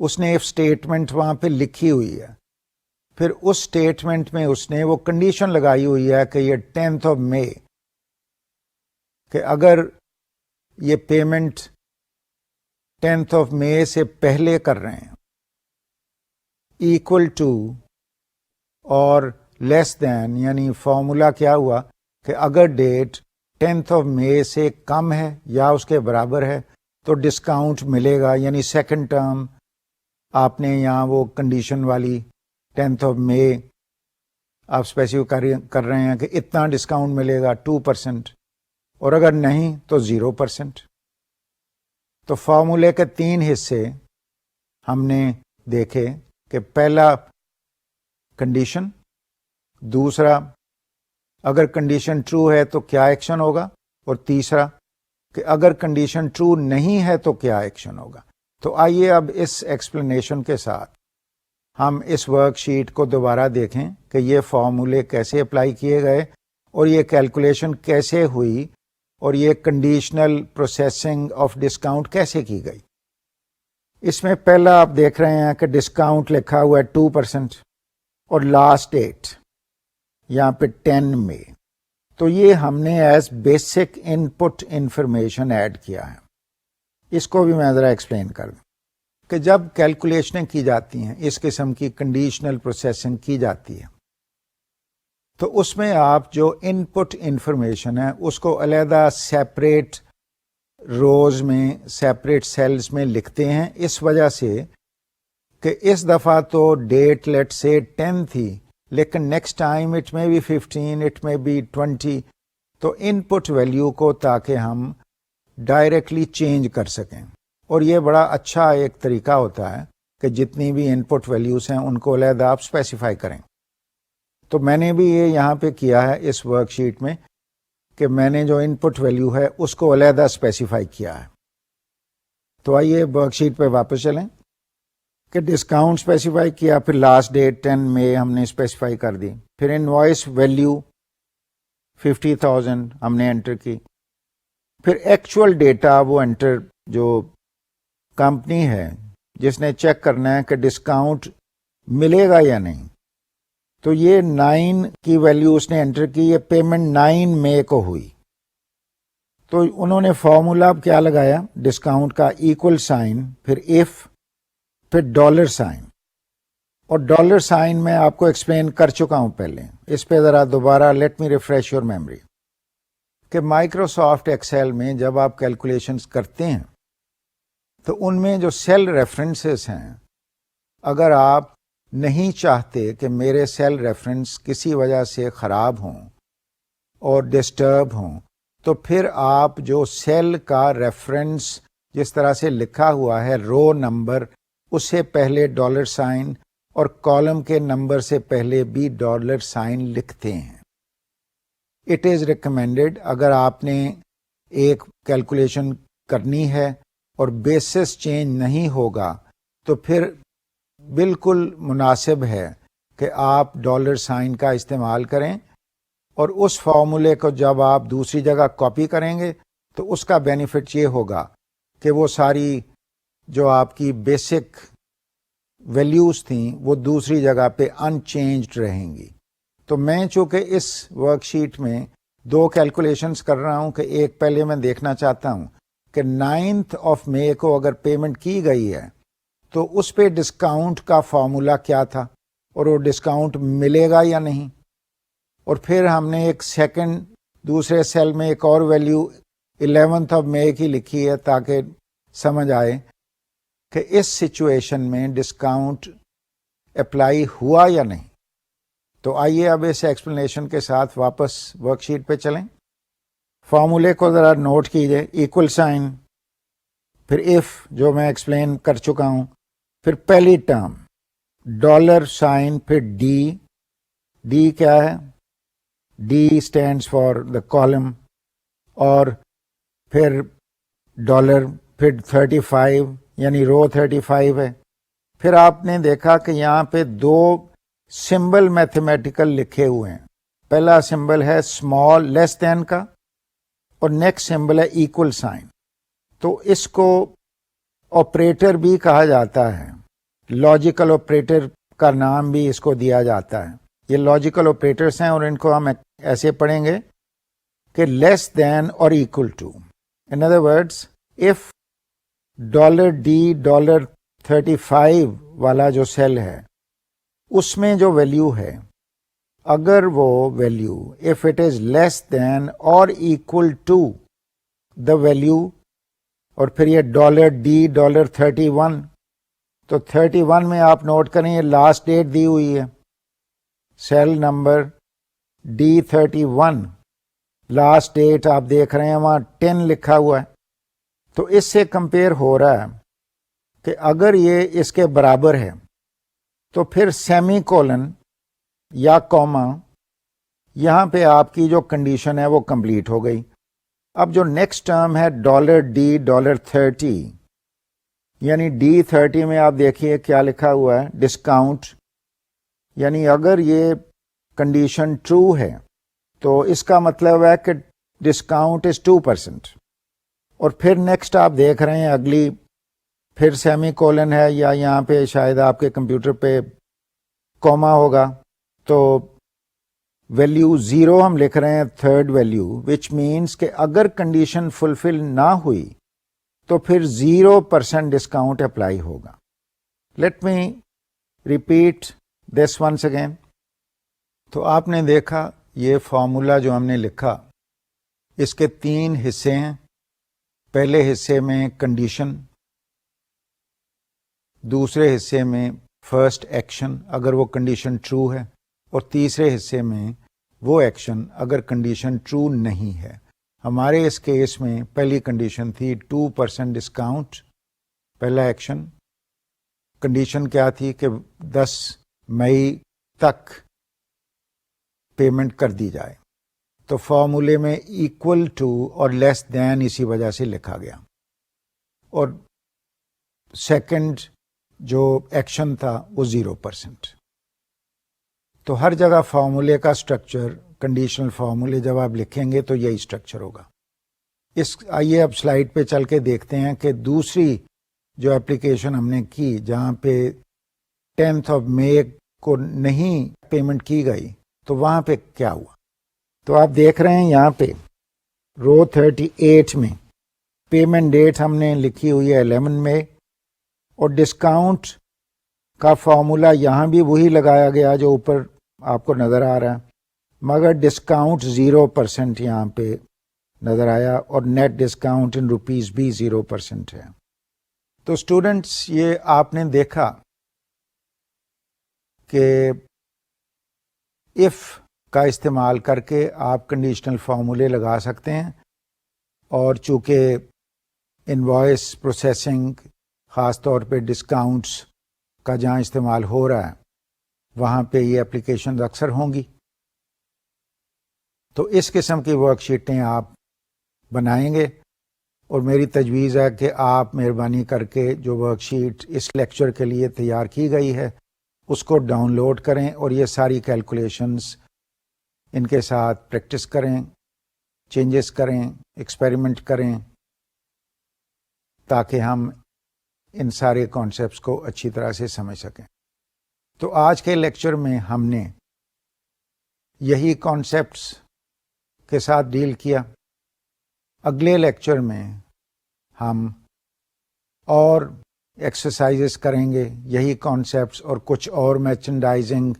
اس نے ایف اسٹیٹمنٹ وہاں پہ لکھی ہوئی ہے, پھر اس اسٹیٹمنٹ میں اس نے وہ کنڈیشن لگائی ہوئی ہے کہ یہ 10th آف مئی کہ اگر یہ پیمنٹ 10th آف مئی سے پہلے کر رہے ہیں ایکول ٹو اور لیس دین, یعنی فارمولا کیا ہوا کہ اگر ڈیٹ 10th آف مئی سے کم ہے یا اس کے برابر ہے تو ڈسکاؤنٹ ملے گا. یعنی سیکنڈ ٹرم آپ نے یہاں وہ کنڈیشن والی 10th آف مئی آپ اسپیسیفائی کر رہے ہیں کہ اتنا ڈسکاؤنٹ ملے گا 2%, اور اگر نہیں تو 0%. تو فارمولے کے 3 حصے ہم نے دیکھے کہ پہلا کنڈیشن, دوسرا اگر کنڈیشن ٹرو ہے تو کیا ایکشن ہوگا, اور تیسرا کہ اگر کنڈیشن ٹرو نہیں ہے تو کیا ایکشن ہوگا. تو آئیے اب اس ایکسپلینیشن کے ساتھ ہم اس ورک شیٹ کو دوبارہ دیکھیں کہ یہ فارمولے کیسے اپلائی کیے گئے اور یہ کیلکولیشن کیسے ہوئی اور یہ کنڈیشنل پروسیسنگ آف ڈسکاؤنٹ کیسے کی گئی. اس میں پہلا آپ دیکھ رہے ہیں کہ ڈسکاؤنٹ لکھا ہوا ہے 2% اور لاسٹ ڈیٹ یہاں پہ 10 مئی. تو یہ ہم نے ایز بیسک ان پٹ انفارمیشن ایڈ کیا ہے. اس کو بھی میں ذرا ایکسپلین کر دوں کہ جب کیلکولیشنیں کی جاتی ہیں, اس قسم کی کنڈیشنل پروسیسنگ کی جاتی ہے, تو اس میں آپ جو ان پٹ انفارمیشن ہے اس کو علیحدہ سیپریٹ روز میں, سیپریٹ سیلز میں لکھتے ہیں, اس وجہ سے کہ اس دفعہ تو ڈیٹ لیٹ سے 10 تھی لیکن نیکسٹ ٹائم اٹ میں بھی 15, اٹ میں بھی 20. تو ان پٹ ویلیو کو تاکہ ہم ڈائریکٹلی چینج کر سکیں. اور یہ بڑا اچھا ایک طریقہ ہوتا ہے کہ جتنی بھی ان پٹ ویلیوز ہیں ان کو علیحدہ آپ اسپیسیفائی کریں. تو میں نے بھی یہ یہاں پہ کیا ہے اس ورک شیٹ میں کہ میں نے جو ان پٹ ویلیو ہے اس کو علیحدہ اسپیسیفائی کیا ہے. تو آئیے ورک شیٹ پہ واپس چلیں کہ ڈسکاؤنٹ اسپیسیفائی کیا, پھر لاسٹ ڈیٹ 10 مئی ہم نے اسپیسیفائی کر دی, پھر انوائس ویلیو 50,000 ہم نے انٹر کی, پھر ایکچوئل ڈیٹا وہ انٹر جو کمپنی ہے جس نے چیک کرنا ہے کہ ڈسکاؤنٹ ملے گا یا نہیں. تو یہ 9 کی ویلیو اس نے انٹر کی, یہ پیمنٹ 9 مئی کو ہوئی. تو انہوں نے فارمولا کیا لگایا ڈسکاؤنٹ کا, ایکول سائن, پھر ایف, پھر ڈالر سائن. اور ڈالر سائن میں آپ کو ایکسپلین کر چکا ہوں پہلے, اس پہ ذرا دوبارہ let me refresh your memory کہ مائکروسافٹ ایکسل میں جب آپ کیلکولیشنز کرتے ہیں تو ان میں جو سیل ریفرنسز ہیں, اگر آپ نہیں چاہتے کہ میرے سیل ریفرنس کسی وجہ سے خراب ہوں اور ڈسٹرب ہوں, تو پھر آپ جو سیل کا ریفرنس جس طرح سے لکھا ہوا ہے رو نمبر, اس سے پہلے ڈالر سائن اور کالم کے نمبر سے پہلے بھی ڈالر سائن لکھتے ہیں. اٹ از ریکمینڈیڈ اگر آپ نے ایک کیلکولیشن کرنی ہے اور بیسس چینج نہیں ہوگا تو پھر بالکل مناسب ہے کہ آپ ڈالر سائن کا استعمال کریں, اور اس فارمولے کو جب آپ دوسری جگہ کاپی کریں گے تو اس کا بینیفٹ یہ ہوگا کہ وہ ساری جو آپ کی بیسک ویلیوز تھیں وہ دوسری جگہ پہ ان چینجڈ رہیں گی. تو میں چونکہ اس ورک شیٹ میں 2 کیلکولیشنز کر رہا ہوں کہ ایک پہلے میں دیکھنا چاہتا ہوں کہ 9 مئی کو اگر پیمنٹ کی گئی ہے تو اس پہ ڈسکاؤنٹ کا فارمولا کیا تھا اور وہ ڈسکاؤنٹ ملے گا یا نہیں. اور پھر ہم نے ایک سیکنڈ دوسرے سیل میں ایک اور ویلیو 11 مئی کی لکھی ہے تاکہ سمجھ آئے کہ اس سچویشن میں ڈسکاؤنٹ اپلائی ہوا یا نہیں. تو آئیے اب اس ایکسپلینیشن کے ساتھ واپس ورک شیٹ پہ چلیں. فارمولے کو ذرا نوٹ کیجئے, ایکول سائن, پھر ایف جو میں ایکسپلین کر چکا ہوں, پھر پہلی ٹرم ڈالر سائن, پھر ڈی. ڈی کیا ہے؟ D stands for the column, اور پھر ڈالر, پھر 35 یعنی رو 35 ہے. پھر آپ نے دیکھا کہ یہاں پہ 2 سمبل میتھمیٹیکل لکھے ہوئے ہیں. پہلا سمبل ہے اسمال لیس دین کا, اور نیکسٹ سمبل ہے ایکول سائن. تو اس کو آپریٹر بھی کہا جاتا ہے, لاجیکل آپریٹر کا نام بھی اس کو دیا جاتا ہے. یہ لاجیکل آپریٹرس ہیں اور ان کو ہم ایسے پڑھیں گے کہ لیس دین اور equal to. In other words, if dollar D dollar 35 والا جو سیل ہے اس میں جو ویلیو ہے, اگر وہ value if it is less than اور ایکول ٹو دا ویلیو, اور پھر یہ ڈالر ڈی ڈالر 31, تو 31 میں آپ نوٹ کریں یہ لاسٹ ڈیٹ دی ہوئی ہے, cell number D31 last date آپ دیکھ رہے ہیں وہاں 10 لکھا ہوا ہے. تو اس سے کمپیئر ہو رہا ہے کہ اگر یہ اس کے برابر ہے تو پھر سیمی کولن یا کوما, یہاں پہ آپ کی جو کنڈیشن ہے وہ کمپلیٹ ہو گئی. اب جو نیکسٹ ٹرم ہے ڈالر ڈی ڈالر 30, یعنی D30 میں آپ دیکھیے کیا لکھا ہوا ہے, ڈسکاؤنٹ. یعنی اگر یہ کنڈیشن ٹرو ہے تو اس کا مطلب ہے کہ ڈسکاؤنٹ از 2%. اور پھر نیکسٹ آپ دیکھ رہے ہیں اگلی, پھر سیمی کولن ہے, یا یہاں پہ شاید آپ کے کمپیوٹر پہ کوما ہوگا, تو ویلیو 0 ہم لکھ رہے ہیں تھرڈ ویلیو, وچ مینس کہ اگر کنڈیشن فلفل نہ ہوئی تو پھر 0% ڈسکاؤنٹ اپلائی ہوگا. Let me repeat this once again. تو آپ نے دیکھا یہ فارمولا جو ہم نے لکھا اس کے 3 حصے ہیں. پہلے حصے میں کنڈیشن, دوسرے حصے میں فرسٹ ایکشن اگر وہ کنڈیشن ٹرو ہے, اور تیسرے حصے میں وہ ایکشن اگر کنڈیشن ٹرو نہیں ہے. ہمارے اس کیس میں پہلی کنڈیشن تھی 2% ڈسکاؤنٹ، پہلا ایکشن. کنڈیشن کیا تھی کہ 10 مئی تک پیمنٹ کر دی جائے. تو فارمولے میں ایکول ٹو اور لیس دین اسی وجہ سے لکھا گیا. اور سیکنڈ جو ایکشن تھا وہ 0%. تو ہر جگہ فارمولے کا سٹرکچر، کنڈیشنل فارمولے جب آپ لکھیں گے تو یہی سٹرکچر ہوگا. آئیے اب سلائیڈ پہ چل کے دیکھتے ہیں کہ دوسری جو اپلیکیشن ہم نے کی جہاں پہ 10 مئی کو نہیں پیمنٹ کی گئی تو وہاں پہ کیا ہوا. تو آپ دیکھ رہے ہیں یہاں پہ رو 38 میں پیمنٹ ڈیٹ ہم نے لکھی ہوئی ہے 11 مئی، اور ڈسکاؤنٹ کا فارمولا یہاں بھی وہی لگایا گیا جو اوپر آپ کو نظر آ رہا ہے، مگر ڈسکاؤنٹ 0% یہاں پہ نظر آیا، اور نیٹ ڈسکاؤنٹ ان روپیز بھی 0% ہے. تو اسٹوڈنٹس یہ آپ نے دیکھا کہ if کا استعمال کر کے آپ کنڈیشنل فارمولے لگا سکتے ہیں، اور چونکہ انوائس پروسیسنگ خاص طور پہ ڈسکاؤنٹس کا جہاں استعمال ہو رہا ہے وہاں پہ یہ اپلیکیشنز اکثر ہوں گی. تو اس قسم کی ورک شیٹیں آپ بنائیں گے، اور میری تجویز ہے کہ آپ مہربانی کر کے جو ورک شیٹ اس لیکچر کے لیے تیار کی گئی ہے اس کو ڈاؤن لوڈ کریں، اور یہ ساری کیلکولیشنز ان کے ساتھ پریکٹس کریں، چینجز کریں، ایکسپیریمنٹ کریں، تاکہ ہم ان سارے کانسیپٹس کو اچھی طرح سے سمجھ سکیں. تو آج کے لیکچر میں ہم نے یہی کانسیپٹس کے ساتھ ڈیل کیا. اگلے لیکچر میں ہم اور ایکسرسائزز کریں گے یہی کانسیپٹس، اور کچھ اور مرچنڈائزنگ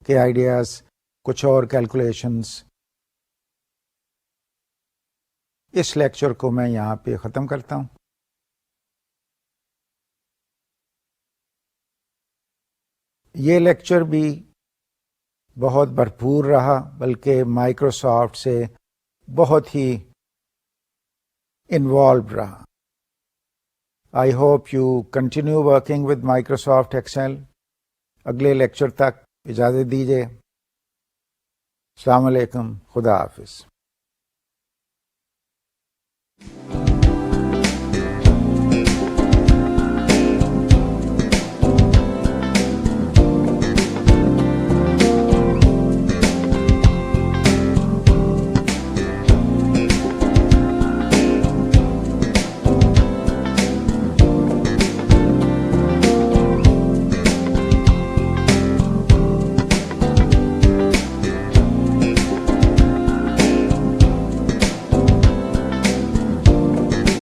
کے آئیڈیاز، کچھ اور کیلکولیشنز. اس لیکچر کو میں یہاں پہ ختم کرتا ہوں. یہ لیکچر بھی بہت بھرپور رہا، بلکہ مائکروسافٹ سے بہت ہی انوالوڈ رہا. I hope you continue working with Microsoft Excel. اگلے لیکچر تک اجازت دیجیے. السلام علیکم، خدا حافظ.